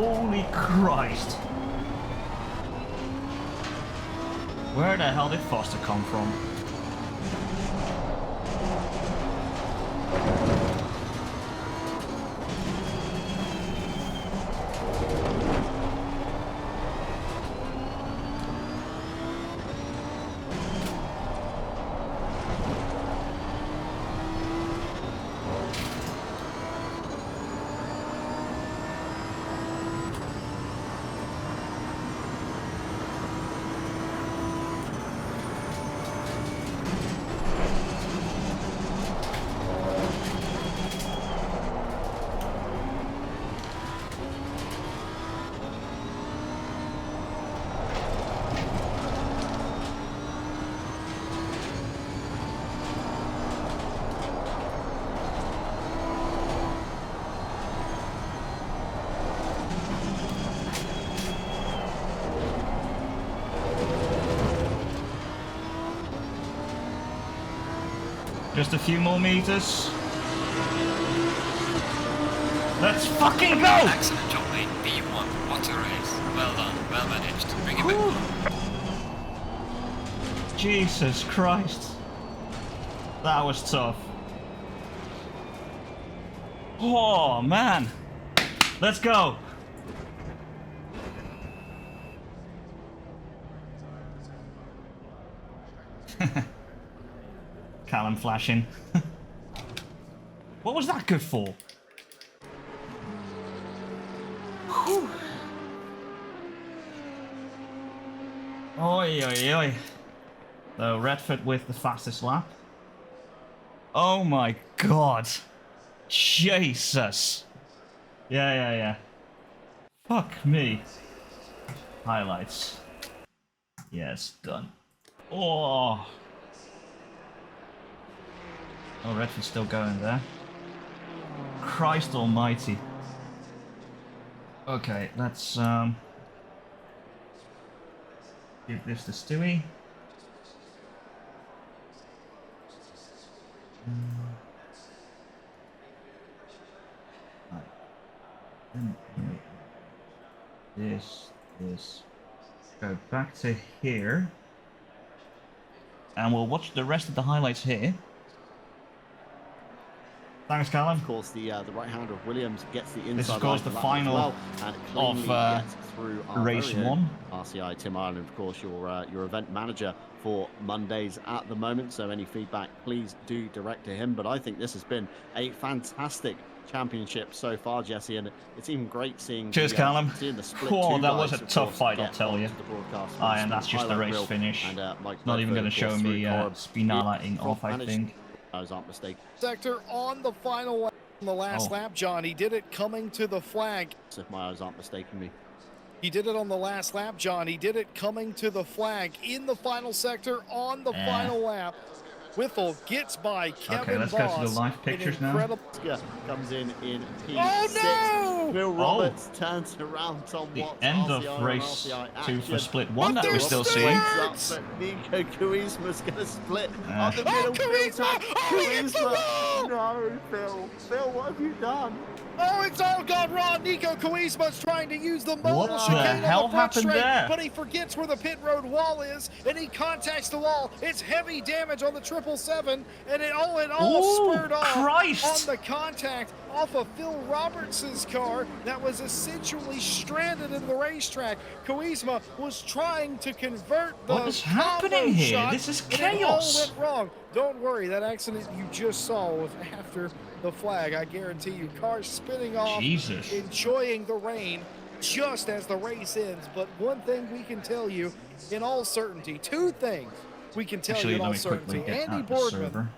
S1: Holy Christ. Where the hell did Foster come from? Just a few more meters. Let's fucking go!
S2: Excellent job, mate. B1. What a race. Well done. Well managed. Bring it back.
S1: Jesus Christ. That was tough. Oh, man. Let's go. Callum flashing. What was that good for? Whew. Oi, oi, oi. So Redford with the fastest lap. Oh my god. Jesus. Yeah. Fuck me. Highlights. Yes, done. Oh. Oh, Redford's still going there. Christ almighty. Okay, let's give this to Stewie. This. Go back to here. And we'll watch the rest of the highlights here. Thanks, Callum.
S5: Of course, the right-hander of Williams gets the inside.
S1: This is, of course,
S5: line
S1: the
S5: for that as
S1: final
S5: well, and cleanly
S1: of
S5: gets through our
S1: race
S5: very own
S1: 1.
S5: RCI Tim Ireland, of course, your event manager for Mondays at the moment. So any feedback, please do direct to him. But I think this has been a fantastic championship so far, Jesse, and it's even great seeing.
S1: Cheers, Callum.
S5: Seeing the split
S1: Oh,
S5: two
S1: that
S5: guys,
S1: was a
S5: of
S1: tough
S5: course,
S1: fight, I'll
S5: get
S1: tell you.
S5: onto the broadcast
S1: And that's just the
S5: highlight
S1: race
S5: reel.
S1: finish.
S5: And, Mike
S1: Not even
S5: Redford,
S1: going to
S5: of
S1: show
S5: course,
S1: me
S5: through Corb.
S1: Spinalating off, I
S5: Managed-
S1: think.
S5: Those aren't mistaken.
S4: Sector on the final lap. On the last
S1: Oh.
S4: lap, John. He did it coming to the flag.
S5: If my eyes aren't mistaking me.
S4: He did it on the last lap, John. He did it coming to the flag in the final sector on the final lap. Whiffle gets by Kevin
S1: Okay, let's go to the
S4: Voss.
S1: live pictures now.
S5: Yeah, comes in P6.
S4: Oh, no!
S5: Phil Roberts turns around Tom
S1: The
S5: Watts.
S1: end
S5: RCI
S1: of
S5: and
S1: race
S5: RCI
S1: 2 for
S5: action.
S1: split 1 that we're
S4: there's
S1: still
S4: still
S1: seeing.
S4: Hurts!
S5: But Nico Kuisma's going to split
S1: Ah.
S5: on the middle.
S4: Kuisma! Oh, he hits the wall!
S5: No, Phil. Phil, what have you done?
S4: Oh, it's all gone wrong. Nico Kuisma's trying to use the mobile
S1: What the
S4: chicane
S1: hell
S4: on the front
S1: happened
S4: straight,
S1: there?
S4: but he forgets where the pit road wall is, and he contacts the wall. It's heavy damage on the 777, and it all
S1: Ooh,
S4: spurred off
S1: Christ.
S4: on the contact off of Phil Roberts' car that was essentially stranded in the racetrack. Kuisma was trying to convert the
S1: What is
S4: combo
S1: happening here?
S4: shot,
S1: This is
S4: and it all
S1: chaos.
S4: went wrong. Don't worry, that accident you just saw was after the flag. I guarantee you, cars spinning off,
S1: Jesus.
S4: enjoying the rain just as the race ends. But one thing we can tell you in all certainty, two things we can tell
S1: Actually,
S4: you in
S1: let
S4: all
S1: me quickly
S4: certainty.
S1: get
S4: Andy
S1: out the
S4: Boardman
S1: server.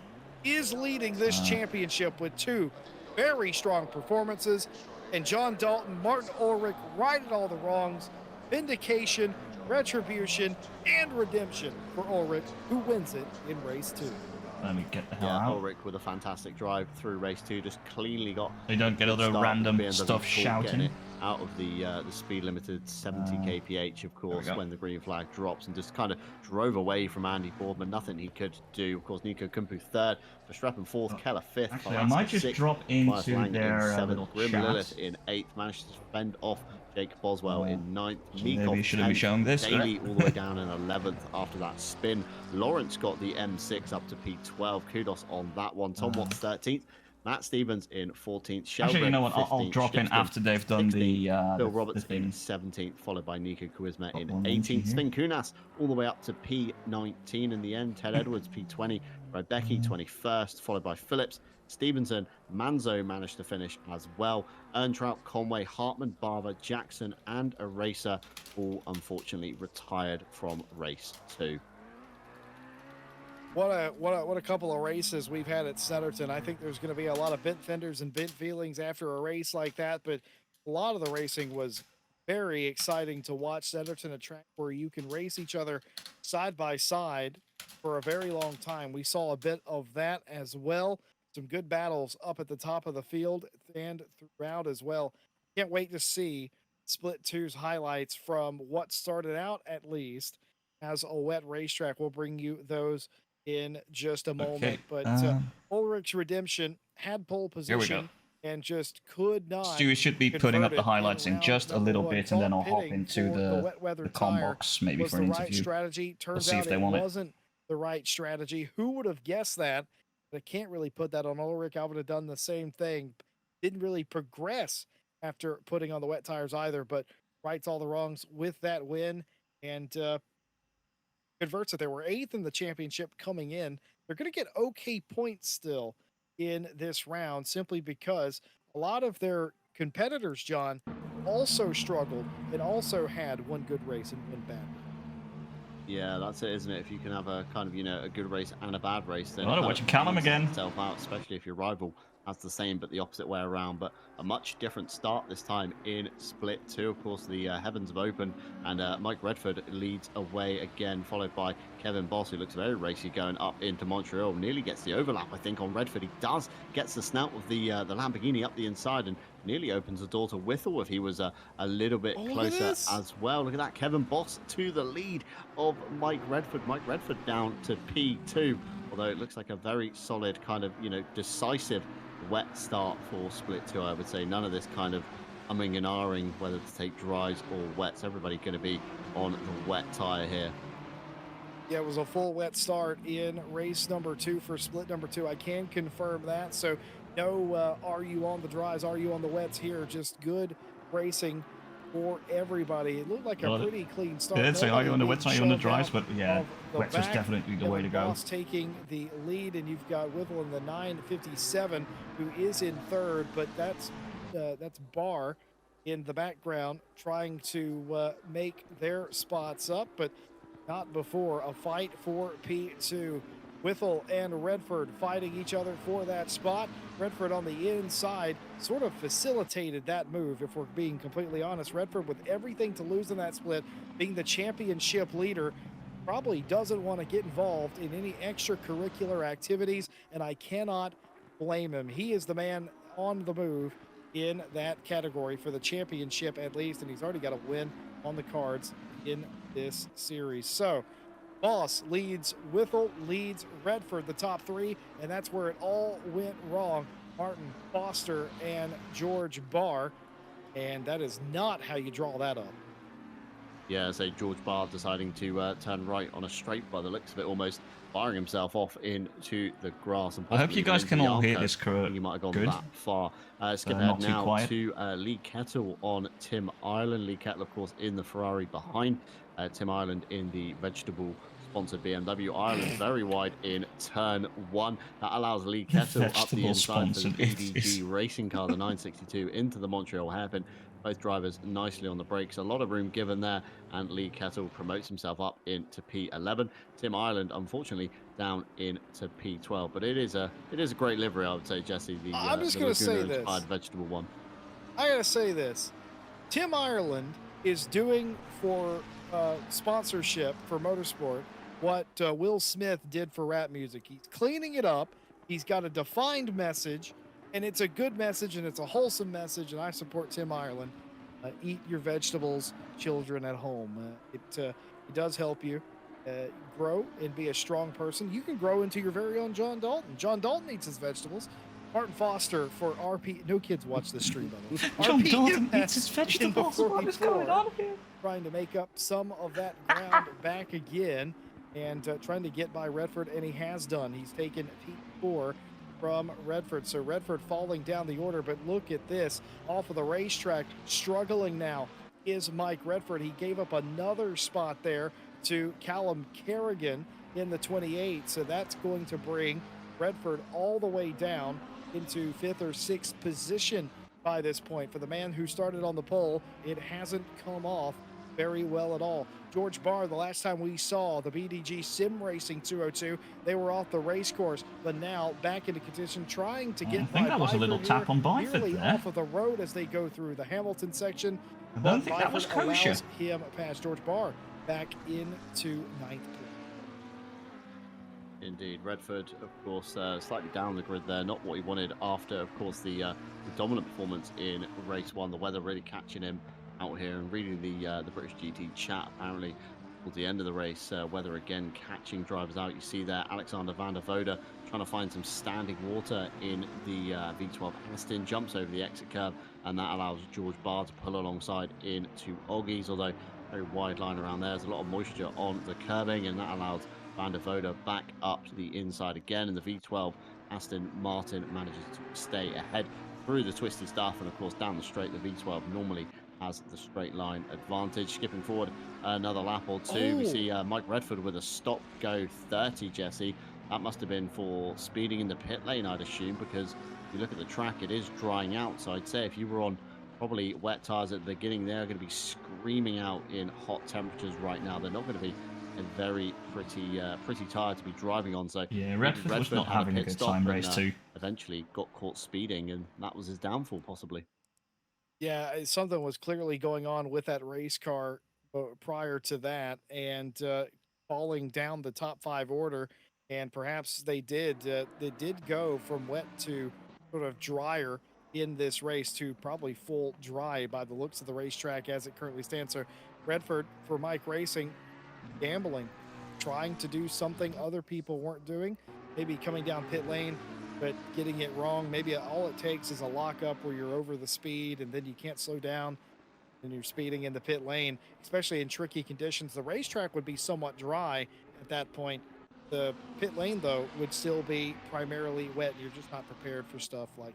S4: is leading this championship with two very strong performances, and John Dalton, Martin Ulrich righted all the wrongs, vindication, retribution, and redemption for Ulrich, who wins it in race 2.
S1: Let me get the hell
S5: Yeah,
S1: out.
S5: Ulrich with a fantastic drive through race 2, just cleanly got.
S1: They don't get other
S5: start
S1: random
S5: with BMW
S1: stuff
S5: Ford getting
S1: shouting.
S5: it out of the speed limited 70 kph, of course,
S1: go.
S5: when the green flag drops, and just kind of drove away from Andy Boardman. Nothing he could do. Of course, Nico Kumpu third, Verstappen fourth, Keller fifth.
S1: Actually, I
S5: Velasquez
S1: might just
S5: sixth,
S1: drop
S5: Miles
S1: into
S5: Lang in
S1: their
S5: seventh,
S1: little
S5: Grim
S1: chat.
S5: Lilith in eighth, managed to fend off Jake Boswell in 9th.
S1: Maybe
S5: Meekov
S1: you shouldn't be
S5: 10th.
S1: showing this.
S5: Daly all the way down in 11th after that spin. Lawrence got the M6 up to P12. Kudos on that one. Tom Watts 13th. Matt Stevens in 14th. Sheldrake,
S1: Actually, you know what? I'll
S5: 15th,
S1: drop in
S5: Shipston,
S1: after they've done
S5: 16th. Phil
S1: the
S5: Roberts in
S1: thing.
S5: 17th, followed by Nico Kuzma in
S1: one
S5: 18th.
S1: here.
S5: Sven Kunas all the way up to P19 in the end. Ted Edwards P20. Rebecca 21st, followed by Phillips. Stevenson, Manzo managed to finish as well. Earntrout, Conway, Hartman, Barber, Jackson, and Eraser all unfortunately retired from race 2.
S4: What a couple of races we've had at Snetterton. I think there's going to be a lot of bent fenders and bent feelings after a race like that, but a lot of the racing was very exciting to watch. Snetterton, a track where you can race each other side by side for a very long time. We saw a bit of that as well. Some good battles up at the top of the field and throughout as well. Can't wait to see Split 2's highlights from what started out at least as a wet racetrack. We'll bring you those in just a moment. But Ulrich's Redemption had pole position and just could not.
S1: Stewie should be putting up the highlights in just a little bit, and then I'll hop into the comm box maybe for an interview.
S4: Right strategy. Turns
S1: see
S4: out
S1: if they
S4: it
S1: want it.
S4: wasn't the right strategy. Who would have guessed that? But I can't really put that on Ulrich. I would have done the same thing. Didn't really progress after putting on the wet tires either, but rights all the wrongs with that win and converts it. They were 8th in the championship coming in. They're going to get okay points still in this round simply because a lot of their competitors, John, also struggled and also had one good race and one bad.
S5: Yeah, that's it, isn't it? If you can have a kind of, a good race and a bad race, then
S1: Oh, watch him Callum again.
S5: Itself out, especially if your rival has the same but the opposite way around. But a much different start this time in Split 2. Of course, the heavens have opened, and Mike Redford leads away again, followed by Kevin Boss, who looks very racy going up into Montreal. Nearly gets the overlap, I think, on Redford. He does, gets the snout of the Lamborghini up the inside and nearly opens the door to Whittle if he was a little bit closer as well. Look at that, Kevin Boss to the lead of Mike Redford. Mike Redford down to P2, although it looks like a very solid kind of, decisive wet start for Split 2, I would say. None of this kind of umming and ahhing whether to take dries or wets. Everybody going to be on the wet tire here.
S4: Yeah, it was a full wet start in race number 2 for Split number 2. I can confirm that. So no, are you on the dries? Are you on the wets here? Just good racing for everybody. It looked like a pretty clean start.
S1: They did say, are you on the wets, are you on the dries? But yeah, wets was definitely the way to go.
S4: Taking the lead, and you've got Whittle in the 957, who is in 3rd, but that's Barr in the background trying to make their spots up, but not before a fight for P2. Whittle and Redford fighting each other for that spot. Redford on the inside sort of facilitated that move, if we're being completely honest. Redford, with everything to lose in that split, being the championship leader, probably doesn't want to get involved in any extracurricular activities, and I cannot blame him. He is the man on the move in that category for the championship at least, and he's already got a win on the cards in this series. So Boss leads Whittle, leads Redford, the top 3, and that's where it all went wrong. Martin Foster and George Barr, and that is not how you draw that up.
S5: Yeah, so George Barr deciding to turn right on a straight by the looks of it, almost firing himself off into the grass. And
S1: I hope you guys can all hear this
S5: You might have gone that far. Skip ahead now to Lee Kettle on Tim Ireland. Lee Kettle, of course, in the Ferrari behind. Tim Ireland in the vegetable sponsored BMW. Ireland very wide in turn 1. That allows Lee Kettle up the inside for the BDG racing car, the 962, into the Montreal hairpin. Both drivers nicely on the brakes. A lot of room given there, and Lee Kettle promotes himself up into P11. Tim Ireland, unfortunately, down into P12. But it is a great livery, I would say, Jesse.
S4: I'm just going to say this.
S5: Vegetable one.
S4: I got to say this. Tim Ireland is doing for sponsorship for motorsport what Will Smith did for rap music. He's cleaning it up. He's got a defined message, and it's a good message, and it's a wholesome message, and I support Tim Ireland. Eat your vegetables, children at home. It does help you grow and be a strong person. You can grow into your very own John Dalton. John Dalton eats his vegetables. Martin Foster for RP. No kids watch this stream, by the way.
S1: John
S4: RP
S1: Dalton
S4: Impact
S1: eats his
S4: in the
S1: vegetables. What is going
S4: 44,
S1: on here?
S4: trying to make up some of that ground back again and trying to get by Redford, and he has done. He's taken P4 from Redford. So Redford falling down the order, but look at this. Off of the racetrack, struggling now is Mike Redford. He gave up another spot there to Callum Kerrigan in the 28. So that's going to bring Redford all the way down into 5th or 6th position by this point. For the man who started on the pole, it hasn't come off very well at all. George Barr, the last time we saw the BDG Sim Racing 202, they were off the race course, but now back into contention, trying to get
S1: I think that was a little tap on Byford
S4: nearly
S1: there.
S4: off of the road as they go through the Hamilton section.
S1: I don't think that was
S4: Byford
S1: kosher.
S4: allows him past George Barr back into 9th place.
S5: Indeed, Redford, of course, slightly down the grid there. Not what he wanted after, of course, the dominant performance in race 1. The weather really catching him out here, and reading the British GT chat, apparently towards the end of the race, weather again catching drivers out. You see there Alexander van der Voda trying to find some standing water in the V12 Aston, jumps over the exit curve, and that allows George Barr to pull alongside into Oggies, although very wide line around there. There's a lot of moisture on the curbing, and that allows Van der Voda back up to the inside again, and the V12 Aston Martin manages to stay ahead through the twisty stuff, and of course down the straight the V12 normally has the straight line advantage. Skipping forward another lap or two, we see Mike Redford with a stop go 30, Jesse. That must have been for speeding in the pit lane, I'd assume, because if you look at the track, it is drying out. So I'd say if you were on probably wet tires at the beginning, they're going to be screaming out in hot temperatures right now. They're not going to be a very pretty tire to be driving on. So
S1: Yeah, Redford was not
S5: had
S1: having a
S5: pit
S1: good
S5: stop
S1: time
S5: and,
S1: race 2.
S5: Eventually got caught speeding, and that was his downfall, possibly.
S4: Yeah, something was clearly going on with that race car prior to that, and falling down the top 5 order. And perhaps they did go from wet to sort of drier in this race to probably full dry by the looks of the racetrack as it currently stands. So Redford for Mike Racing, gambling, trying to do something other people weren't doing, maybe coming down pit lane but getting it wrong. Maybe all it takes is a lockup where you're over the speed and then you can't slow down and you're speeding in the pit lane, especially in tricky conditions. The racetrack would be somewhat dry at that point. The pit lane, though, would still be primarily wet. You're just not prepared for stuff like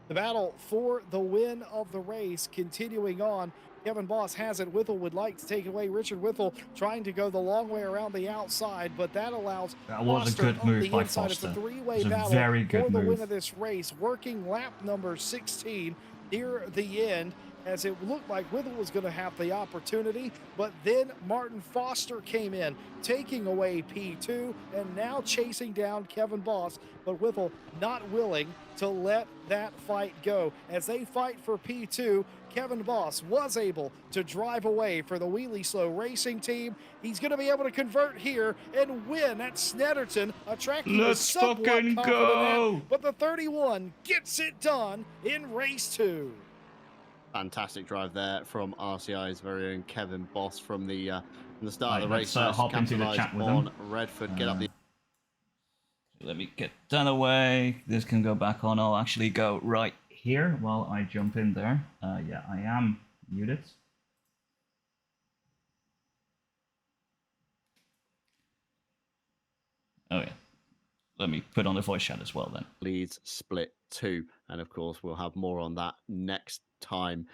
S4: the battle for the win of the race continuing on. Kevin Boss has it. Whittle would like to take away. Richard Whittle trying to go the long way around the outside, but that allows
S1: That was
S4: Foster
S1: a good
S4: on
S1: move
S4: the
S1: by
S4: inside.
S1: Foster.
S4: It's a three-way
S1: It was a
S4: battle
S1: very good
S4: for the win
S1: move.
S4: of this race. Working lap number 16 near the end, as it looked like Whittle was going to have the opportunity, but then Martin Foster came in, taking away P2, and now chasing down Kevin Boss, but Whittle not willing to let that fight go. As they fight for P2, Kevin Boss was able to drive away for the Wheelie Slow Racing team. He's going to be able to convert here and win at Snetterton, a track he was
S1: Let's
S4: somewhat
S1: fucking
S4: confident
S1: go!
S4: at, but the 31 gets it done in race 2.
S5: Fantastic drive there from RCI's very own Kevin Boss from the start
S1: Right,
S5: of the race.
S1: let's, hop into the
S5: Capitalise
S1: chat with
S5: on
S1: them.
S5: Redford, get up the.
S1: Let me get that away. This can go back on. I'll actually go right here while I jump in there. Yeah, I am muted. Oh yeah. Let me put on the voice chat as well then.
S5: Leads split 2, and of course we'll have more on that next time.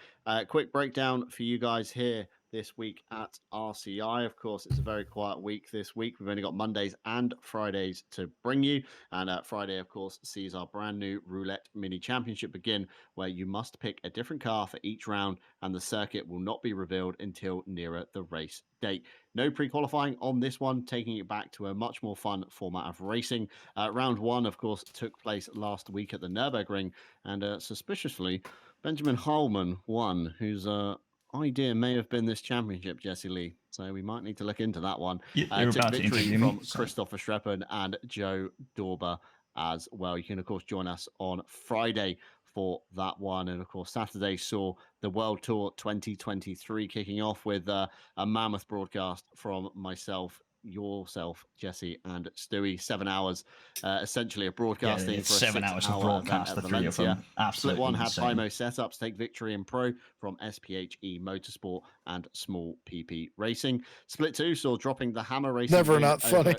S5: Quick breakdown for you guys here this week at RCI. Of course, it's a very quiet week this week. We've only got Mondays and Fridays to bring you, and Friday, of course, sees our brand new Roulette Mini Championship begin, where you must pick a different car for each round, and the circuit will not be revealed until nearer the race date. No pre-qualifying on this one, taking it back to a much more fun format of racing. Round 1, of course, took place last week at the Nürburgring, and suspiciously, Benjamin Hallman won, whose idea may have been this championship, Jesse Lee. So we might need to look into that one.
S1: You're
S5: Took
S1: about to
S5: victory
S1: interview
S5: from
S1: me.
S5: Christopher Streppen and Joe Dorber as well. You can, of course, join us on Friday for that one. And, of course, Saturday saw the World Tour 2023 kicking off with a mammoth broadcast from myself yourself, Jesse, and Stewie. 7 hours, essentially, of broadcasting
S1: it's
S5: for a
S1: 7 hours of
S5: 6-hour
S1: broadcast,
S5: event
S1: the
S5: at
S1: three of
S5: Valencia.
S1: them.
S5: Split
S1: Absolutely
S5: 1 had
S1: insane.
S5: Primo setups take victory in Pro from SPHE Motorsport and Small PP Racing. Split 2 saw dropping the Hammer Racing
S4: Never
S5: win
S4: not
S5: over
S4: funny.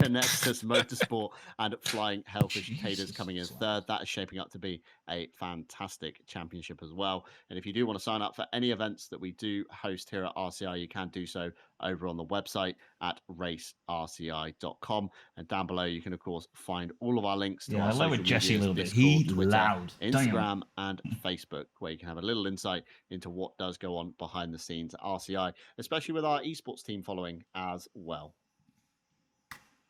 S5: Connectus Motorsport and Flying Hellfish Traders
S1: Jesus,
S5: coming in
S1: it's like-
S5: third. That is shaping up to be a fantastic championship as well. And if you do want to sign up for any events that we do host here at RCI, you can do so over on the website at racerci.com. And down below, you can, of course, find all of our links to
S1: Yeah,
S5: our
S1: I love
S5: social
S1: with Jesse a
S5: medias,
S1: little bit.
S5: Discord,
S1: He
S5: Twitter,
S1: loud. Damn.
S5: Instagram, and Facebook, where you can have a little insight into what does go on behind the scenes at RCI, especially with our esports team following as well.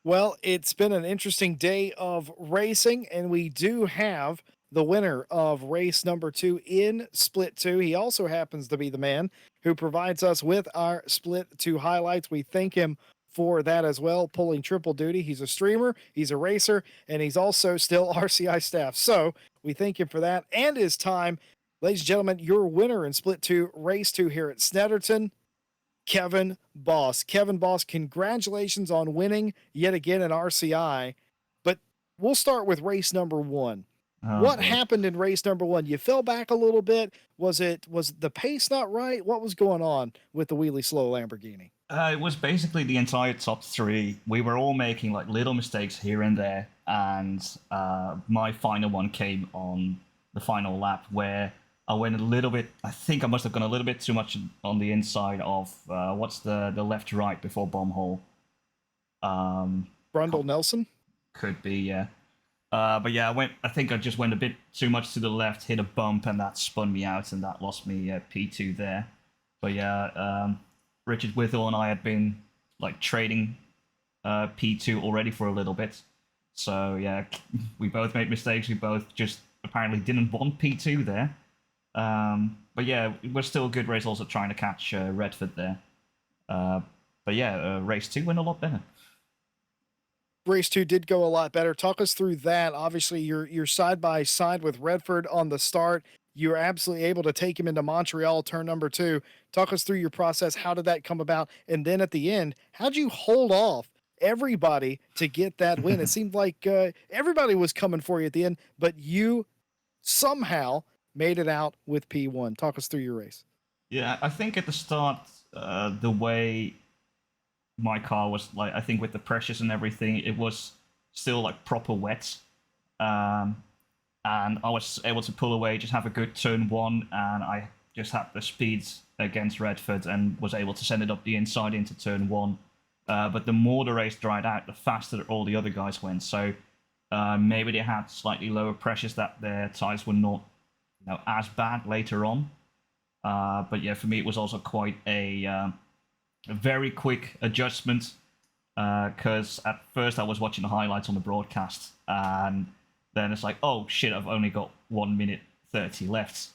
S4: Well, it's been an interesting day of racing, and we do have the winner of race number 2 in Split 2. He also happens to be the man who provides us with our Split 2 highlights. We thank him for that as well, pulling triple duty. He's a streamer, he's a racer, and he's also still RCI staff. So we thank him for that and his time. Ladies and gentlemen, your winner in Split 2, race 2 here at Snetterton, Kevin Boss. Kevin Boss, congratulations on winning yet again in RCI. But we'll start with race number 1.
S1: Oh,
S4: What
S1: boy.
S4: happened in race number 1? You fell back a little bit. Was the pace not right? What was going on with the wheelie slow Lamborghini?
S1: It was basically the entire top 3. We were all making like little mistakes here and there, and my final one came on the final lap where I went a little bit. I think I must have gone a little bit too much on the inside of what's the left right before bomb hole.
S4: Brundle Nelson?
S1: Could be, yeah. But yeah, I think I just went a bit too much to the left, hit a bump, and that spun me out, and that lost me P2 there. But yeah, Richard Withall and I had been like trading P2 already for a little bit. So yeah, we both made mistakes. We both just apparently didn't want P2 there. But yeah, it was still a good race, also trying to catch Redford there. But yeah, race 2 went a lot better.
S4: Race 2 did go a lot better. Talk us through that. Obviously, you're side by side with Redford on the start. You were absolutely able to take him into Montreal, turn number 2. Talk us through your process. How did that come about? And then at the end, how'd you hold off everybody to get that win? It seemed like everybody was coming for you at the end, but you somehow made it out with P1. Talk us through your race.
S1: Yeah, I think at the start, the way my car was, like, I think with the pressures and everything, it was still like proper wet. And I was able to pull away, just have a good turn 1, and I just had the speeds against Redford and was able to send it up the inside into turn 1. But the more the race dried out, the faster all the other guys went. So maybe they had slightly lower pressures, that their tires were not as bad later on. But yeah, for me, it was also quite a very quick adjustment, because at first I was watching the highlights on the broadcast, and then it's like, oh shit, I've only got 1 minute 30 left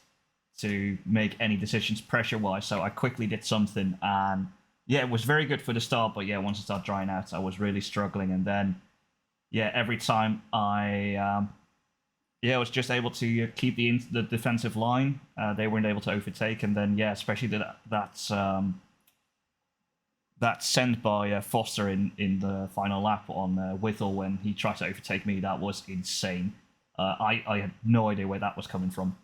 S1: to make any decisions pressure-wise, so I quickly did something, and yeah, it was very good for the start, but yeah, once it started drying out, I was really struggling, and then, yeah, every time I was just able to keep the defensive line, they weren't able to overtake, and then, yeah, especially that sent by Foster in the final lap on Withall when he tried to overtake me, that was insane. I had no idea where that was coming from.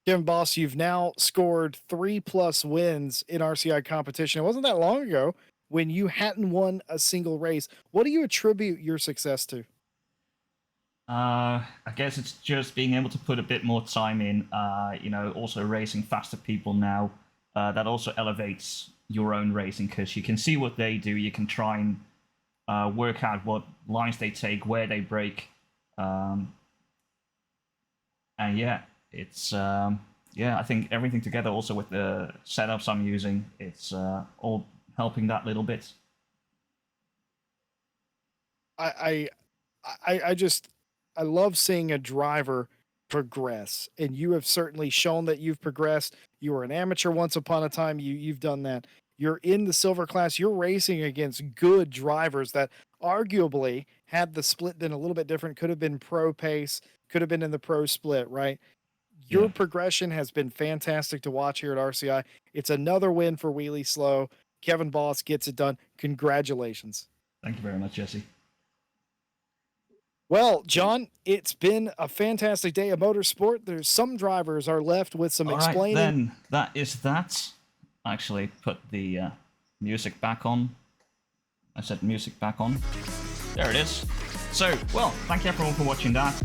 S4: Kevin Boss, you've now scored 3+ wins in RCI competition. It wasn't that long ago when you hadn't won a single race. What do you attribute your success to?
S1: I guess it's just being able to put a bit more time in, also racing faster people now. That also elevates your own racing, because you can see what they do. You can try and work out what lines they take, where they brake. And yeah, it's I think everything together, also with the setups I'm using, it's all helping that little bit.
S4: I love seeing a driver progress, and you have certainly shown that you've progressed. You were an amateur once upon a time. You've done that. You're in the silver class. You're racing against good drivers that arguably, had the split been a little bit different, could have been pro pace, could have been in the pro split, right? Your progression has been fantastic to watch here at RCI. It's another win for Wheelie Slow. Kevin Boss gets it done. Congratulations.
S1: Thank you very much, Jesse.
S4: Well, John, it's been a fantastic day of motorsport. There's some drivers are left with some
S1: All right,
S4: explaining.
S1: then that is that. Actually, put the music back on. I said music back on. There it is. So, well, thank you everyone for watching that.